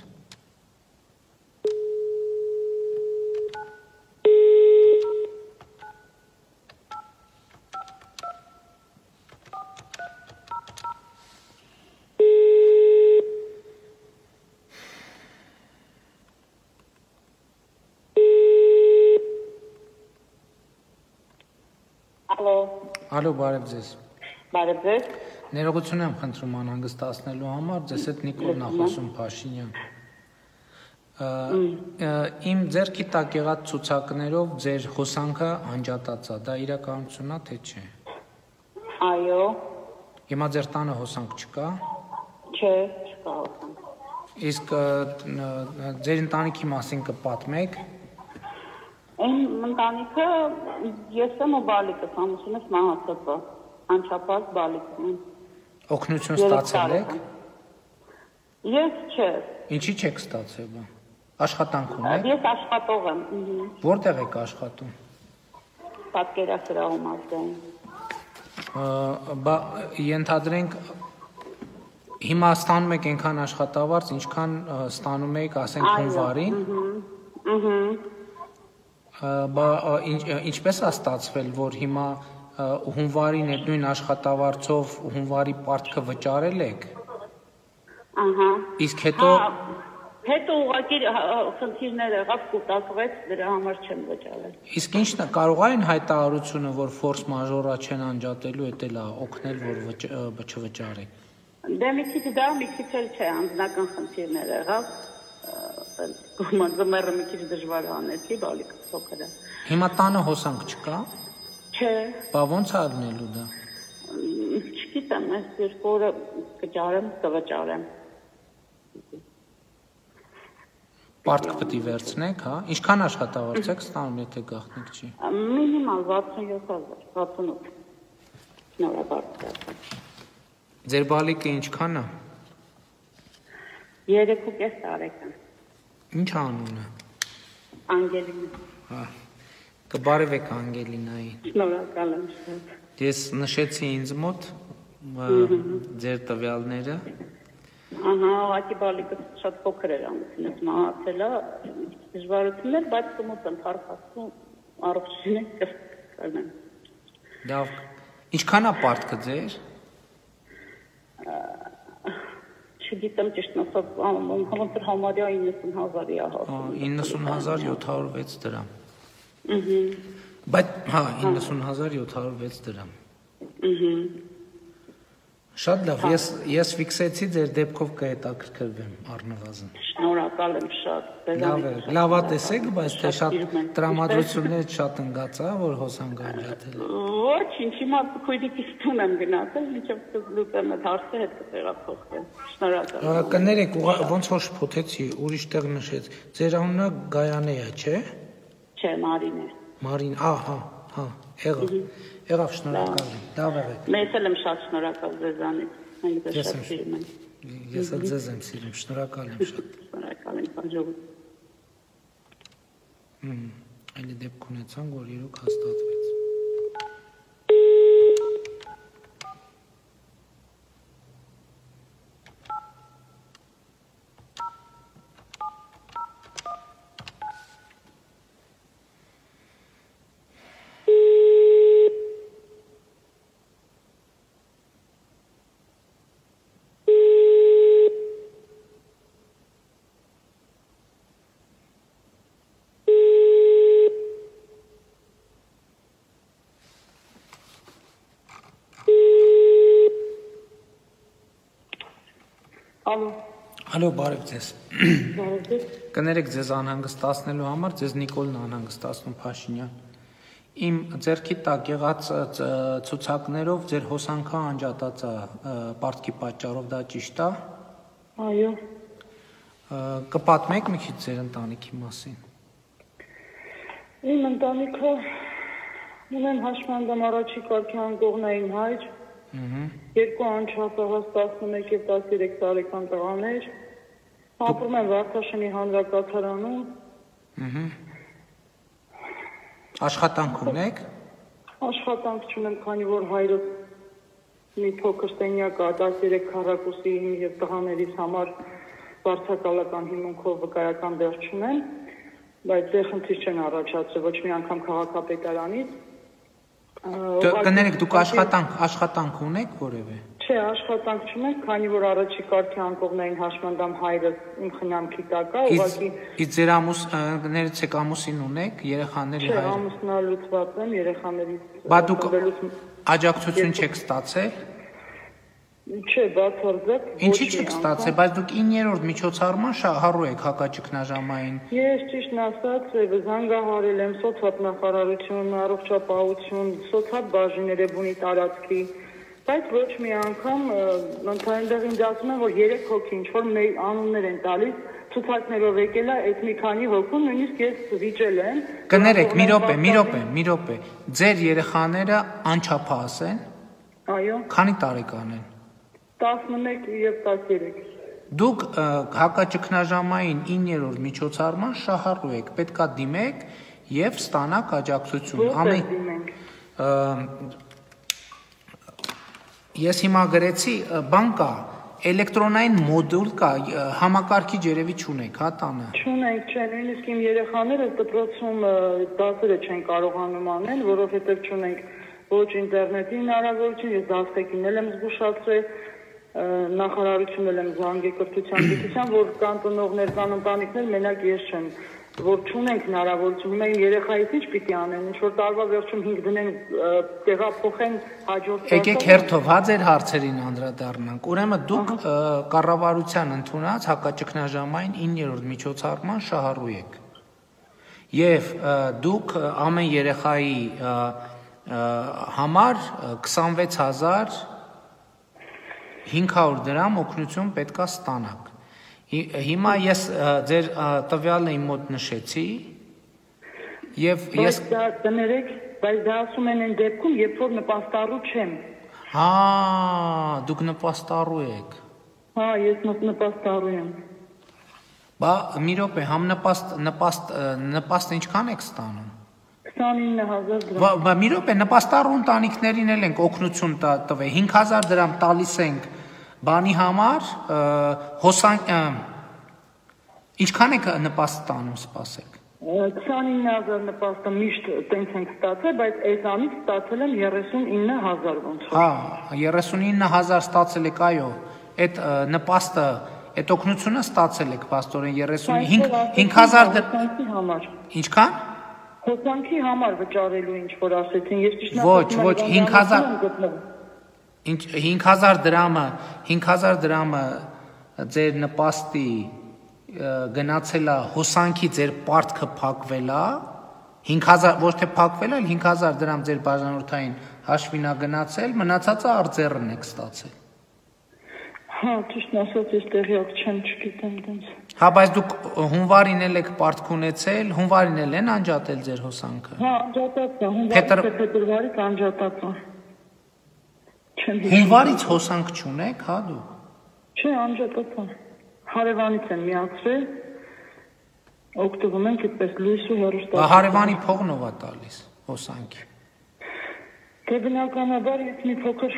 Ալո, բարև ձեզ։ Բարև ձեզ։ Ներողություն եմ խնդրում անհանգստացնելու համար, ձեզ հետ Նիկոլն է խոսում Փաշինյան։ Իմ ձեռքի տակ եղած ցուցակներով ձեր հոսանքը անջատած է, դա իրականությունն է թե չէ։ Այո։ Հիմա ձեր տանը հոսանք չկա։ Չէ, չկա հոսանք։ Իսկ ձեր ընտանիքի մասին կպատմեք։ Իմ ընտանիքը ես եմ ու բալիկս, ամուսինս մահացած է, անչափահաս բալիկն եմ։ Օգնություն ստացել եք։ Ես չէ։ Ինչի՞ չեք ստացել։ Աշխատանք ունեք։ Ես աշխատող եմ։ Որտեղ եք աշխատում։ Պատկերասրահում ազգային։ Ենթադրենք հիմա ստանում եք այնքան աշխատավարձ, ինչքան ստանում եք, ասենք, հունվարին։ Ինչպես է ստացվել, որ հիմա հունվարին այդ նույն աշխատավարձով հունվարի պարտքը վճարել եք։ Ահա։ Իսկ հետո ուղղակի խնդիրներ եղավ, կուտակվեց, դրա համար չեմ վճարել։ Իսկ ինչն է, կարող այն հայտարարությունը, որ ֆորս մաժորա չեն անջատելու, էդ էլ է օգնել, որ չվճարեք։ Դե մի քիչ դա, մի քիչ էլ չէ, անձնական խնդիրներ եղավ, ձմեռը մի քիչ դժվար անեցի, բալիկը փոքր է։ Հիմա տանը հոսանք չկա։ Չէ։ Բա ո՞նց է ալնելու դա։ Չգիտեմ, այս երկու օրը կճարեմ, կվճարեմ։ Պարտք պետք է վերցնեք, հա։ Ինչքան աշխատավարձ եք ստանում, եթե գաղտնիք չի։ Մինիմալ 67,000, 68։ Շնորհակալ։ Ձեր բալիկը ինչքան է։ 3.5 տարեկան։ Ինչ անունը։ Անգելինա։ Հա։ Կբարևեք Անգելինային։ Շնորհակալ եմ։ Ես նշեցի ինձ մոտ ձեր տվյալները։ Ահա, ուղղակի բալիկը շատ փոքր էր ամուսինս մահացել է, դժվարություններ, բայց կմոտ եմ փառքաստում առողջին կրնեմ։ Լավ։ Ինչքան է պարտքը ձեր։ Չգիտեմ ճիշտ ասած, ոնց որ համարյա 90,000-ի է հասնում։ 90,706 դրամ։ Բայց հա 90,706 դրամ։ Շատ լավ, ես ֆիքսեցի ձեր դեպքով կհետաքրքրվեմ առնվազն։ Շնորհակալ եմ շատ։ Լավա տեսեք, բայց թե շատ տրամադրություններ շատ ընկած է, որ հոսանք անջատել։ Ոչինչ, հիմա քույրիկիս տուն եմ գնացել, մինչև լուծեմ այդ հարցը հետ կտեղափոխվեմ։ Շնորհակալ։ Կներեք, ոնց որ շփոթեցի, ուրիշ տեղ նշեց։ Ձեր անունը Գայանե է, չէ։ Չէ, Մարին է։ Մարին, ահա, հա, եղավ, շնորհակալ եմ, լավ եղեք։ Մեզ էլ եմ շատ շնորհակալ ձեզանից, մենք ձեզ շատ սիրում ենք։ Ես էլ ձեզ եմ սիրում, շնորհակալ եմ շատ։ Շնորհակալ եմ, հաջողություն։ Այլ դեպք ունեցանք, որ իրոք հաստատվեց։ Ալո, բարև ձեզ։ Բարև ձեզ։ Կներեք ձեզ անհանգստացնելու համար, ձեզ Նիկոլն անհանգստացնում Փաշինյան։ Իմ ձեռքի տակ եղած ցուցակներով ձեր հոսանքը անջատած է պարտքի պատճառով, դա ճիշտ է։ Այո։ Կպատմեք մի քիչ ձեր ընտանիքի մասին։ Իմ ընտանիքը ունեմ հաշմանդամ առաջի կարգի անկողնային հայր, երկու անչափահաս 11 և 13 տարեկան տղաներ, ապրում եմ Վարդաշենի հանրակացարանում։ Աշխատանք ունեք։ Աշխատանք չունեմ, քանի որ հայրս մի փոքր սենյակ է 13 քառակուսի և տղաներիս համար վարձակալական հիմունքով վկայական դեր չունեմ, բայց դե խնդիր չեն առաջացրել ոչ մի անգամ քաղաքապետարանից, Կներեք, դուք աշխատանք ունեք որևէ։ Չէ, աշխատանք չունենք, քանի որ առաջի կարգի անկողնային հաշմանդամ հայրս իմ խնամքի տակ է, ուղղակի Իսկ ձեր ամուսներից ամուսին ունեք, երեխաների Չէ, հայր։ ամուսնալուծված եմ, երեխաներից Բա դուք աջակցություն չեք ստացել։ Չէ, բացարձակ Ինչի չեք ստացել, բայց դուք 9-րդ միջոցառման շահառու եք հակաճգնաժամային։ Ես ճիշտն ասած զանգահարել եմ սոցիալ-նախարարություն, առողջապահություն, սոցիալ-բաժինները բունի տարածքի, բայց ոչ մի անգամ ընդհանրապես ինձ ասում են, որ 3 հոգի ինչ-որ մեր անուններ են տալիս, ցուցակներով եկել է այդ մի քանի հոգու, նույնիսկ ես վիճել եմ։ Կներեք, մի րոպե։ Ձեր երեխաները անչափահաս են։ Այո։ Քանի տարեկան են։ 11 եւ 13։ Դուք հակաճգնաժամային 9-րդ միջոցառման շահառու եք, պետքա դիմեք եւ ստանաք աջակցություն։ Ես հիմա գրեցի, բան կա, էլեկտրոնային մոդուլ կա, համակարգիչ երևի չունեք, հա տանը։ Չունենք, չէ, նույնիսկ իմ երեխաները դպրոցում դասերը չեն կարողանում անել, որովհետեւ չունենք ոչ ինտերնետի հնարավորություն, ես դասերին եմ զգուշացրել, նախարարությունն եմ զանգել կրթության գիտության, որ կան ծնողներ, կան ընտանիքներ, մենակ ես չեմ, որ չունենք հնարավորություն, մենք երեխայից ինչ պիտի անեն, ինչ որ տարվա վերջում 5 դնեն, տեղափոխեն հաջորդ Եկեք հերթով հա ձեր հարցերին անդրադառնանք։ Ուրեմն դուք կառավարության ընդունած հակաճգնաժամային 9-րդ միջոցառման շահառու եք։ Եվ դուք ամեն երեխայի համար 26500 դրամ օգնություն պետքա ստանաք։ Հիմա ես ձեր տվյալը իմ մոտ նշեցի եւ ես դներեք, բայց դա ասում են այն դեպքում, երբ որ նպաստառու չեմ։ Հա, դուք նպաստառու եք։ Հա, ես նպաստառու եմ։ Բա մի րոպե, համ նպաստը ինչքան եք ստանում։ 29000 դրամ։ Բա մի րոպե, նպաստառու ընտանիքներին էլ ենք օգնություն տվել, 5000 դրամ տալիս ենք բանի համար, ինչքան եք նպաստ ստանում, սպասեք։ 29000 նպաստը միշտ տենց ենք ստացել, բայց այդանից ստացել եմ 39000 ոնց որ։ Հա, 39000 ստացել եք, այո, այդ նպաստը, այդ օգնությունը ստացել եք, պաստորեն 5000 դրամ։ Ինչքան։ Հոսանքի համար վճարելու ինչ որ ասեցին, ես ճիշտ Ոչ, 5000 դրամը ձեր նպաստի գնացել է հոսանքի ձեր պարտքը փակվել է 5000 ոչ թե փակվել է 5000 դրամ ձեր բաժանորդային հաշվին է գնացել մնացածը արձեռն եք ստացել Հա ճիշտ ասած ես տեղյակ չեմ չգիտեմ դենց Հա բայց դուք հունվարին էլ եք պարտք ունեցել հունվարին էլ են անջատել ձեր հոսանքը Հա անջատած է հունվարից փետրվարից անջատած է Հունվարից հոսանք չունեք, հա դուք։ Չէ, անջատած է։ Հարևանից եմ միացրել։ Օգտվում ենք այդպես լույս ու հեռուստացույց։ Հարևանի փողն ով է տալիս հոսանքի։ Դե բնականաբար ես մի փոքր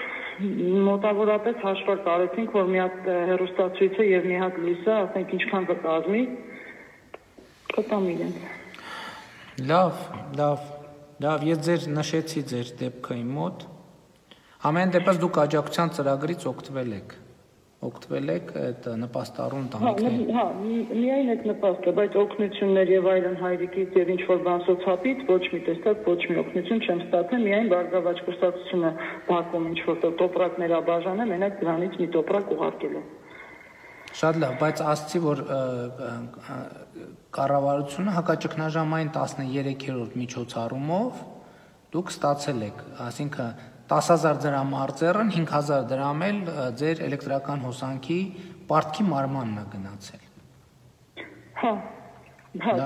մոտավորապես հաշվարկ արեցինք, որ մի հատ հեռուստացույցը եւ մի հատ լույսը, ասենք ինչքան կկազմի, կտամ իրենց։ Լավ, ես ձեր նշեցի ձեր դեպքը իմ մոտ։ Ամեն դեպս դուք աջակցության ծրագրից օգտվել եք այդ նպաստառուն տանիքների։ Հա, միայն այդ նպաստը, բայց օգնություններ եւ այլն հայրիկից եւ ինչ որ բան սոցիալից ոչ մի տեսակ ոչ մի օգնություն չեմ ստացել, միայն բարգավաճ կուրսացությունը բակում ինչ որ տոպրակներ աբաժանը, մենակ դրանից մի տոպրակ ուղարկել եմ։ Շատ լավ, բայց ասացի, որ կառավարությունը հակաճգնաժամային 13-րդ միջոցառումով դուք ստացել եք, այսինքն 10000 դրամ արձեռն, 5000 դրամ էլ ձեր էլեկտրական հոսանքի պարտքի մարմանն է գնացել։ Հա, դա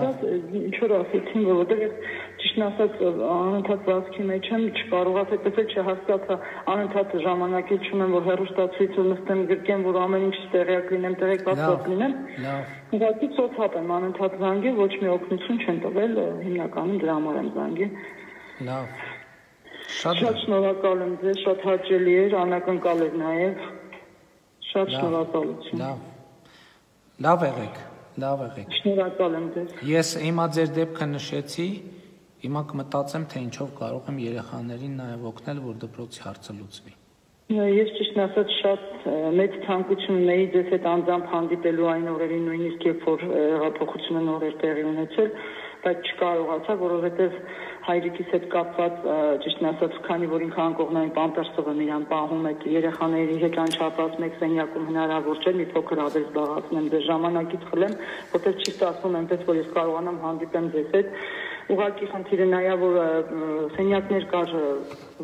ինչ որ ասեցին, որովհետև ճիշտ ասած անընդհատ վազքի մեջ եմ, չկարողացա այդպես չհասկացա, անընդհատ ժամանակից չունեմ, որ հեռուստացույցը նստեմ գրկեմ, որ ամեն ինչ տեղյակ լինեմ, տեղեկացված լինեմ։ Ուղղակի սոցիալ եմ անընդհատ զանգել, ոչ մի օգնություն չեն տվել, հիմնականում դրա համար եմ զանգել։ Լավ։ Շատ շնորհակալ եմ ձեզ, շատ հաճելի էր, անակնկալ էր նաև։ Շատ շնորհակալություն։ Լավ եղեք։ Շնորհակալ եմ ձեզ։ Ես հիմա ձեր դեպքը նշեցի Հիմա կմտածեմ, թե ինչով կարող եմ երեխաներին նաև օգնել, որ դպրոցի հարցը լուծվի։ Ես ճիշտ ասած շատ մեծ ցանկություն ունեի ձեզ հետ անձամբ հանդիպելու այն օրերին, նույնիսկ երբ որ հեղափոխությունը նոր էր տեղի ունեցել, բայց չկարողացա, որովհետև հայրիկիս հետ կապված ճիշտ ասած, քանի որ ինքը անկողնային պամպերսով իրան պահում է երեխաների հետ անչափած մեկ սենյակում հնարավոր չէ մի փոքր ավելի զբաղացնեմ դե ժամանակից խլեմ, որտեղ չի ստացվում այնպես, որ ես կարողանամ հանդիպեմ ձեզ հետ Ուղղակի խնդիրը նա որ սենյակներ կար,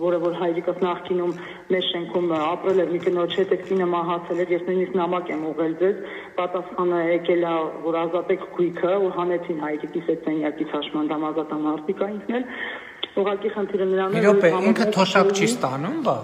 որը որ հայրիկս նախկինում մեր շենքում ապրել էր մի կնոջ հետ, այդ կինը մահացել էր, ես նույնիսկ նամակ եմ ուղղել ձեզ, պատասխանը եկել է, որ ազատեք գույքը, ու հանեցին հայրիկիս այդ սենյակից հաշմանդամ ազատան արտիկա ինքն էլ, ուղղակի խնդիրը նրան է, որ ինքը թոշակ չի ստանում, բա։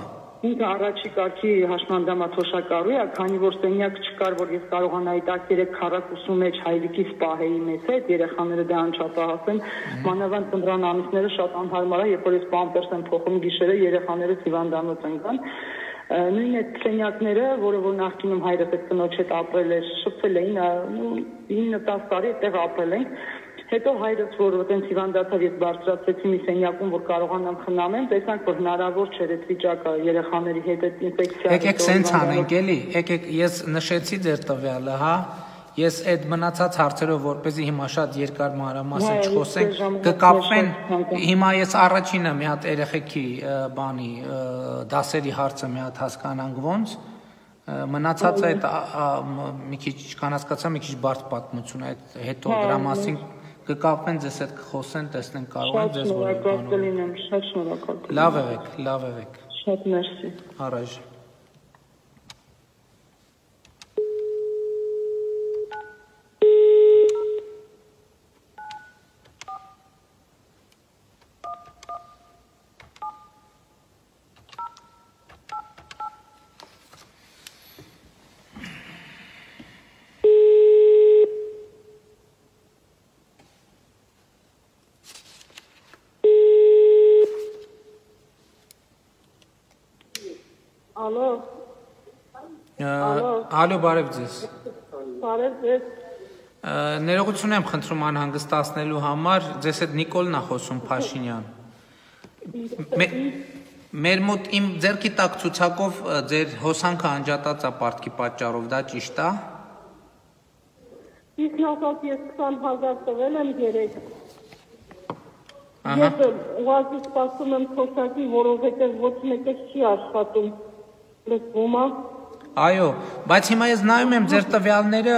Ինքը առաջի կարգի հաշմանդամա թոշակառու է, քանի որ սենյակ չկար, որ ես կարողանայի 13 քառակուսու մեջ հայրիկից պահեի մեզ հետ, երեխաները դա անչափահաս են, մանավանդ ծննդյան ամիսները շատ անհարմար է, երբ որ ես պամպերս եմ փոխում գիշերը, երեխաները հիվանդանոց են գան։ Նույն այդ սենյակները, որը որ նախկինում հայրս այդ կնոջ հետ ապրել էր, շփվել էին, 9-10 տարի այդտեղ ապրել ենք։ Հետո հայրս, որ այդպես հիվանդացավ, ես բարձրացրեցի մի սենյակում, որ կարողանամ խնամեմ, տեսանք, որ հնարավոր չէր այդ վիճակը երեխաների հետ այդ ինֆեկցիա։ Եկեք սենց անենք էլի, եկեք ես նշեցի ձեր տվյալը, հա։ Ես այդ մնացած հարցերով, որպեսզի հիմա շատ երկար մանրամասն չխոսենք, կկապվեն, հիմա ես առաջինը մի հատ երեխեքի բանի դասերի հարցը մի հատ հասկանանք ոնց, մնացածը այդ մի քիչ կանհասկացա, մի քիչ բարդ պատմություն է, հետո դրա մասին կկապվեն ձեզ հետ կխոսեն, տեսնենք կարող են ձեզ որ շատ շնորհակալ։ Լավ եղեք։ Շատ մերսի։ Առայժմ։ Ալո, բարև ձեզ։ Բարև ձեզ։ Ներողություն եմ խնդրում անհանգստացնելու համար, ձեզ հետ Նիկոլն է խոսում Փաշինյան։ Մեր մոտ իմ ձեռքի տակ ցուցակով ձեր հոսանքը անջատած է պարտքի պատճառով, դա ճիշտ է։ Իսկ ասած ես 20,000 տվել եմ 3։ Ես ուղղակի սպասում եմ թոշակի, որովհետև ոչ մեկը չի աշխատում։ Լսվում է։ Այո, բայց հիմա ես նայում եմ ձեր տվյալները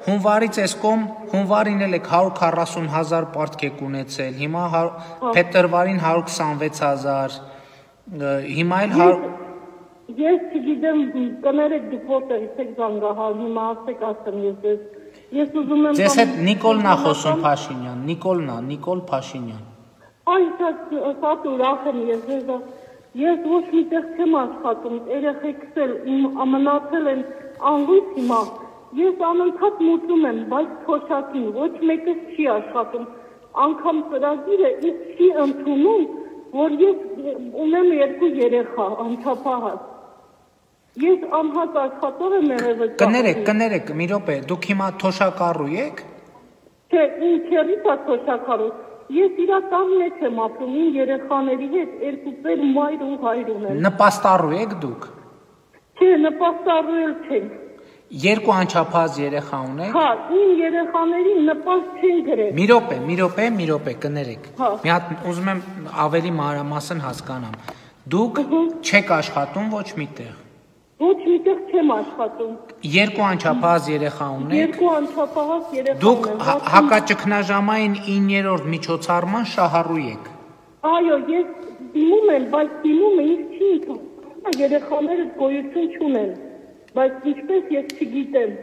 հունվարից էսկոմ, հունվարին էլ եք 140,000 պարտք եք ունեցել, հիմա փետրվարին 126,000, հիմա էլ Ես չգիտեմ, կներեք դուք որտեղից եք զանգահար, հիմա ասեք ասեմ ես ձեզ։ Ես ուզում եմ Ձեզ հետ Նիկոլն է խոսում Փաշինյան, Նիկոլ Փաշինյան։ Այ շատ ուրախ եմ ես ձեզ Ես ոչ միտեղ չեմ աշխատում, երեխեքս էլ մնացել են անլույս հիմա, ես անընդհատ մուծում եմ, բայց թոշակին ոչ մեկս չի աշխատում, անգամ ծրագիրը ինձ չի ընդունում, որ ես ունեմ 2 երեխա, անչափահաս, ես անհատ աշխատող եմ եղել։ Կներեք, մի րոպե, դուք հիմա թոշակառու եք։ Չէ, ինքերից է թոշակառու։ Ես իրական մեջ եմ ապրում իմ երեխաների հետ, 2 ծեր մայր ու հայր ունեմ։ Նպաստառու եք դուք։ Չէ, նպաստառու էլ չենք։ 2 անչափահաս երեխա ունեք։ Հա, իմ երեխաներին նպաստ չեն գրել։ Մի րոպե, կներեք։ Մի հատ ուզում եմ ավելի մանրամասն հասկանամ։ Դուք չեք աշխատում ոչ միտեղ։ Ոչ միտեղ չեմ աշխատում։ 2 անչափահաս երեխա ունեք։ 2 անչափահաս երեխա Դուք հակաճգնաժամային 9-րդ միջոցառման շահառու եք։ Այո, ես դիմում եմ, բայց դիմումը ինձ չի ընդունում։ Երեխաները գոյություն չունեն, բայց ինչպես ես չգիտեմ։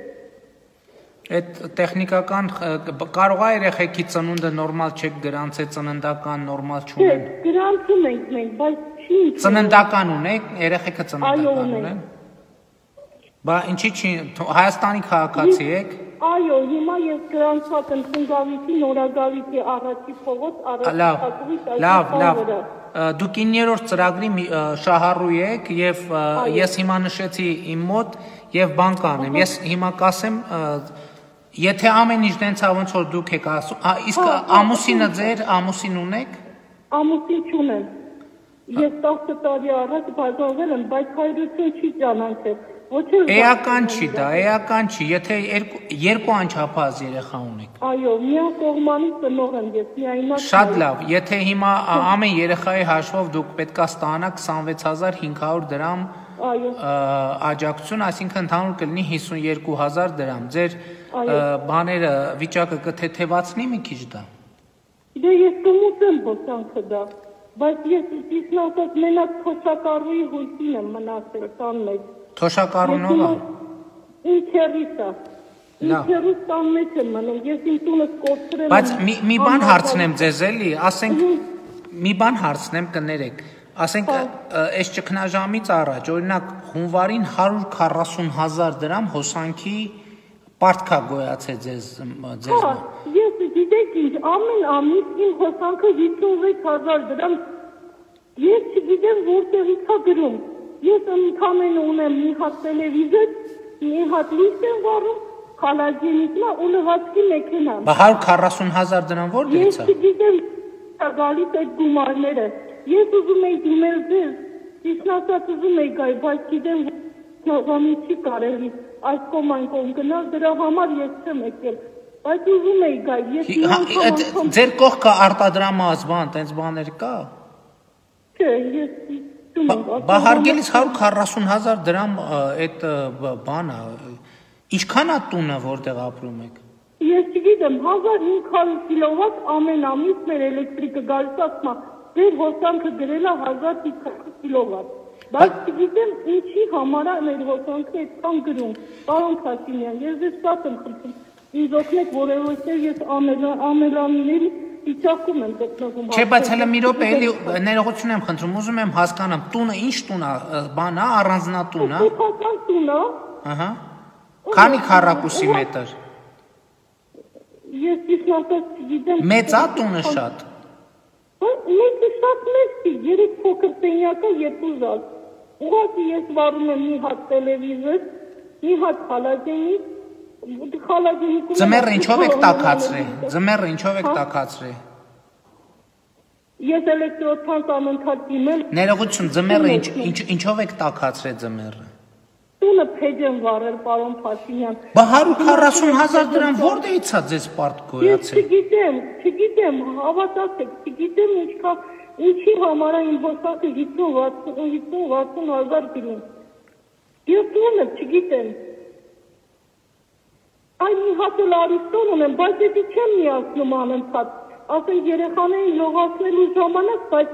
Այդ տեխնիկական կարող է երեխեքի ծնունդը նորմալ չեք գրանցել, ծննդական նորմալ չունեն։ Չէ, գրանցում ենք մենք, բայց չի։ Ծննդական ունեք, երեխեքը ծննդական ունեն։ Բա ինչի՞ չի, Հայաստանի քաղաքացի եք։ Այո, հիմա ես գրանցած եմ Խնգավիթի Նորագավիթի առաջի փողոց Լավ։ Դուք 9-րդ ծրագրի շահառու եք եւ ես հիմա նշեցի իմ մոտ եւ բան կանեմ։ Ես հիմա կասեմ, եթե ամեն ինչ դենցա ոնց որ դուք եք ասում, իսկ ամուսինը ձեր ամուսին ունեք։ ամուսին չունեմ։ Ես 10 տարի առաջ բաժանվել եմ, բայց հայրություն չի ճանաչել։ Էական չի դա, էական չի, եթե երկու անչափահաս երեխա ունեք։ Այո, միակ կողմանի ծնող եմ ես, միայնակ։ Շատ լավ, եթե հիմա ամեն երեխայի հաշվով դուք պետքա ստանաք 26500 դրամ աջակցություն, այսինքն ընդհանուր կլինի 52000 դրամ։ Ձեր բաները վիճակը կթեթևացնի մի քիչ դա։ Դե ես կմուծեմ հոսանքը դա, բայց ես իսկ ասած մենակ փոշակառուի հույսին եմ մնացել տան մեջ։ Թոշակառունովա։ Ինչ հերիսա։ Ինչ հերիս տան մեջ եմ մնում, ես իմ տունս կորցրել եմ։ Բայց մի բան հարցնեմ ձեզ էլի, ասենք մի բան հարցնեմ կներեք։ Ասենք այս ճգնաժամից առաջ, օրինակ հունվարին 140,000 դրամ հոսանքի պարտքա գոյացել ձեզ։ Ես գիտեք ինչ, ամեն ամիս իմ հոսանքը 56,000 դրամ։ Ես չգիտեմ որտեղից է գրում։ Ես ընդամենը ունեմ մի հատ տելևիզոր, մի հատ լույս եմ վառում, խալազենիկն ու լվացքի մեքենան։ Բա 140,000 դրամ որտեղից է։ Ես չգիտեմ գալիս այդ գումարները։ Ես ուզում եի դիմել ձեզ, իսկ ասած ուզում եի գալ, բայց գիտեմ նորմալի չի կարելի այս կողմ այն կողմ գնալ, դրա համար ես չեմ եկել։ Բայց ուզում եի գալ, Ձեր կողքը արտադրամաս բան, տենց բաներ կա։ Չէ, ես Բա հարգելիս 140,000 դրամ այդ բանը, ինչքան է տունը, որտեղ ապրում եք։ Ես չգիտեմ, 1500 կիլովատ ամեն ամիս մեր էլեկտրիկը գալիս ասма, ձեր հոսանքը գրել է 1500 կիլովատ։ Բայց չգիտեմ ինչի համար է մեր հոսանքը այդքան գրում։ Պարոն Փաշինյան, ես ձեզ շատ եմ խնդրում, ինձ օգնեք, որովհետև ես ամենաների Իչակում եմ գտնվում։ Չէ, բայց հələ մի րոպե էլի ներողություն եմ խնդրում, ուզում եմ հասկանամ, տունը ինչ տուն է, բան է, առանձնատուն է։ Սեփական տուն է։ Ահա։ Քանի քառակուսի մետր։ Ես իսկ ասած չգիտեմ։ Մեծ է տունը շատ։ Մեծ է շատ մեծ է, 3 փոքր սենյակը, 2 զալ։ Ուղղակի ես վառում եմ մի հատ տելևիզոր, մի հատ խալազենիկ։ Ձմեռը ինչով եք տաքացրել։ Ձմեռը ինչով եք տաքացրել։ Ես էլեկտրոթանկ անընդհատ դիմել։ Ներողություն, ձմեռը ինչով եք տաքացրել ձմեռը։ Տունը փեջ եմ վառել, պարոն Փաշինյան։ Բա 140,000 դրամ որտեղից է ձեզ պարտք գոյացել։ Ես չգիտեմ, հավատացեք, չգիտեմ ինչի համար է իմ հոսանքը 50-60,000 գրում։ Ես տունը չգիտեմ։ Այն մի հատ էլ արիստոն ունեմ, բայց էդի չեմ միացնում անընդհատ, ասենք երեխաներին լողացնելու ժամանակ, բայց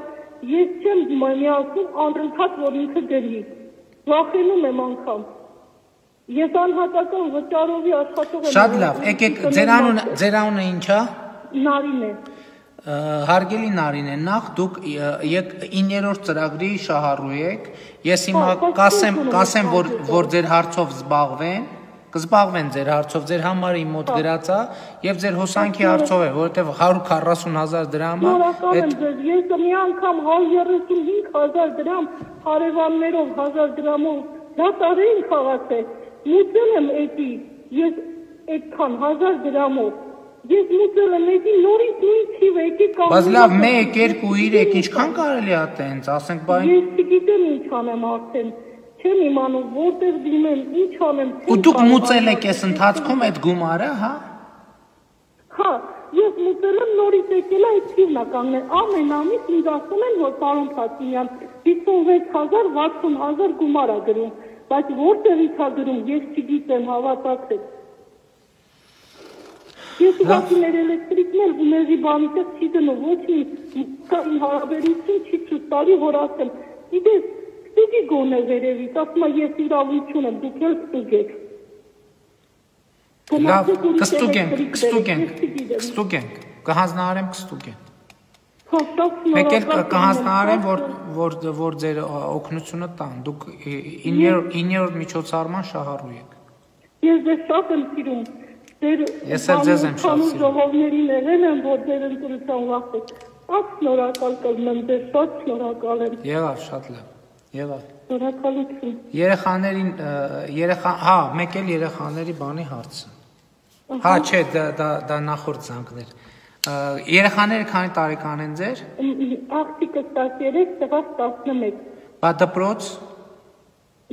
ես չեմ միացնում անընդհատ, որ ինքը գրի, վախենում եմ անգամ, ես անհատական վճարովի աշխատող եմ։ Շատ լավ, եկեք, ձեր անունը ինչ է։ Նարին է։ Հարգելի Նարին է, նախ դուք 9-րդ ծրագրի շահառու եք, ես հիմա կասեմ, որ ձեր հարցով կզբաղվեն ձեր հարցով, ձեր համարը իմ մոտ գրած է եւ ձեր հոսանքի հարցով է, որովհետեւ 140,000 դրամը Շնորհակալ եմ ձեզ, ես մի անգամ 135,000 դրամ հարևաններով 1000 դրամով դատարային խաղացել, մուծել եմ էդի, ես այդքան 1000 դրամով, ես մուծել եմ էդի նորից նույն թիվը, եկի կամ Բայց լավ 1, 2, 3, ինչքան կարելի է տենց, ասենք բան Ես չգիտեմ ինչ անեմ արդեն Չեմ իմանում, որտեղ դիմեմ, ինչ անեմ։ Ու դուք մուծել եք այս ընթացքում այդ գումարը, հա։ Հա, ես մուծել եմ նորից եկել այդ թիվն է կանգնել։ Ամեն ամիս ինձ ասում են, որ պարոն Փաշինյան 56,000, 60,000 գումար է գրում, բայց որտեղից է գրում, ես չգիտեմ, հավատացեք։ Ես ուղղակի մեր էլեկտրիկն էլ ուների բանից չի դնում, ոչ մի հարաբերություն չի ցույց տալի, որ ասեմ, գիտես Ստուգի գոնե վերևից, ասում ես իրավություն եմ, դուք էլ ստուգեք։ Լավ, կստուգենք, կհանձնարարեմ կստուգենք։ Մեկ էլ կհանձնարարեմ, որ ձեր օգնությունը տան, դուք 9-րդ միջոցառման շահառու եք։ Ես ձեզ շատ եմ սիրում, Ես էլ ձեզ եմ շատ սիրում։ Ժողովներին եղել եմ, որ ձեր ընտրության վախեք, շատ շնորհակալ կլինեմ, ձեզ շատ շնորհակալ եմ։ Եղավ, շատ լավ։ Եղավ։ Շնորհակալություն։ Երեխաներին, հա, մեկ էլ երեխաների բանի հարցը։ Հա, չէ, դա նախորդ զանգներ։ Երեխաները քանի տարեկան են ձեր։ Աղջիկը 13, տղաս 11։ Բա դպրոց։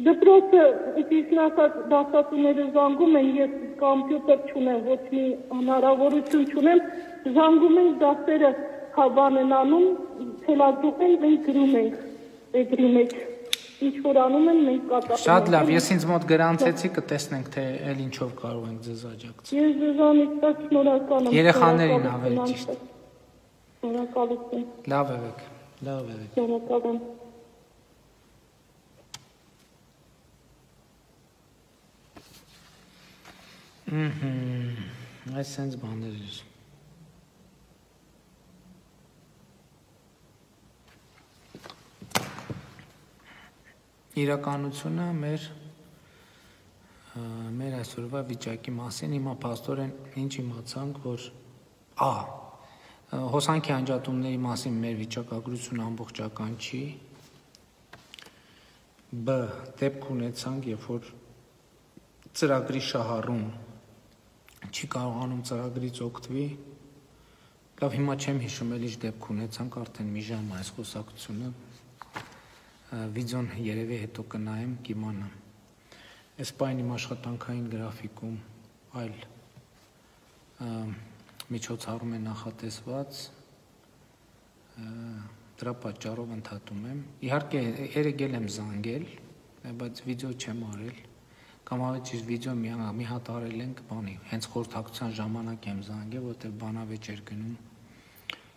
Դպրոցը իսկ ասած դասատուները զանգում են, ես կոմպյուտեր չունեմ, ոչ մի հնարավորություն չունեմ, զանգում են դասերը բան են անում, թելադրում են, մենք գրում ենք, էգրի մեջ, ինչ որ անում են, մենք կատարում ենք։ Շատ լավ, ես ինձ մոտ գրանցեցի, կտեսնենք, թե էլ ինչով կարող ենք ձեզ աջակցել։ Ես ձեզանից շնորհակալ եմ։ Երեխաներին ավելի ճիշտ։ Շնորհակալություն։ Լավ եք, լավ եք։ Շնորհակալ եմ։ Այս սենց բաներ էր։ Իրականությունը մեր այսօրվա վիճակի մասին հիմա փաստորեն ինչ իմացանք, որ հոսանքի անջատումների մասին մեր վիճակագրությունը ամբողջական չի, բ դեպք ունեցանք, երբ որ ծրագրի շահառուն չի կարողանում ծրագրից օգտվի, լավ հիմա չեմ հիշում էլ ինչ դեպք ունեցանք, արդեն մի ժամ այս խոսակցությունը, վիդեոն երևի հետո կնայեմ, կիմանամ, այս պայն իմ աշխատանքային գրաֆիկում այլ միջոցառում է նախատեսված, դրա պատճառով ընդհատում եմ, իհարկե երեգել եմ զանգել, բայց վիդեո չեմ արել, կամ ավելի ճիշտ վիդեո մի հատ արել ենք բանի, հենց խորհրդակցության ժամանակ եմ զանգել, որտեղ բանավեճ էր գնում,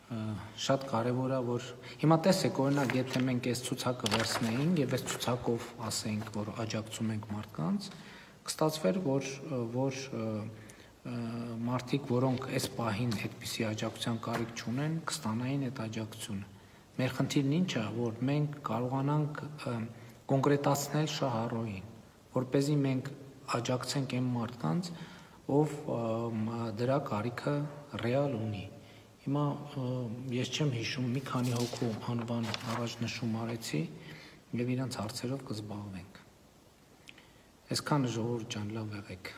շատ կարևոր է, որ հիմա տեսեք, օրինակ, եթե մենք այս ցուցակը վերցնեինք եւ այս ցուցակով ասենք, որ աջակցում ենք մարդկանց, կստացվեր, որ մարդիկ, որոնք այս պահին այդպիսի աջակցության կարիք չունեն, կստանային այդ աջակցությունը։ Մեր խնդիրն ինչ է, որ մենք կարողանանք կոնկրետացնել շահառուին, որպեսզի մենք աջակցենք այն մարդկանց, ով դրա կարիքը ռեալ ունի։ Հիմա ես չեմ հիշում, մի քանի հոգու անվան առաջնշում արեցի եւ իրանց հարցերով կզբաղվենք։ Այսքանը ժողովուրդ ջան, լավ եղեք։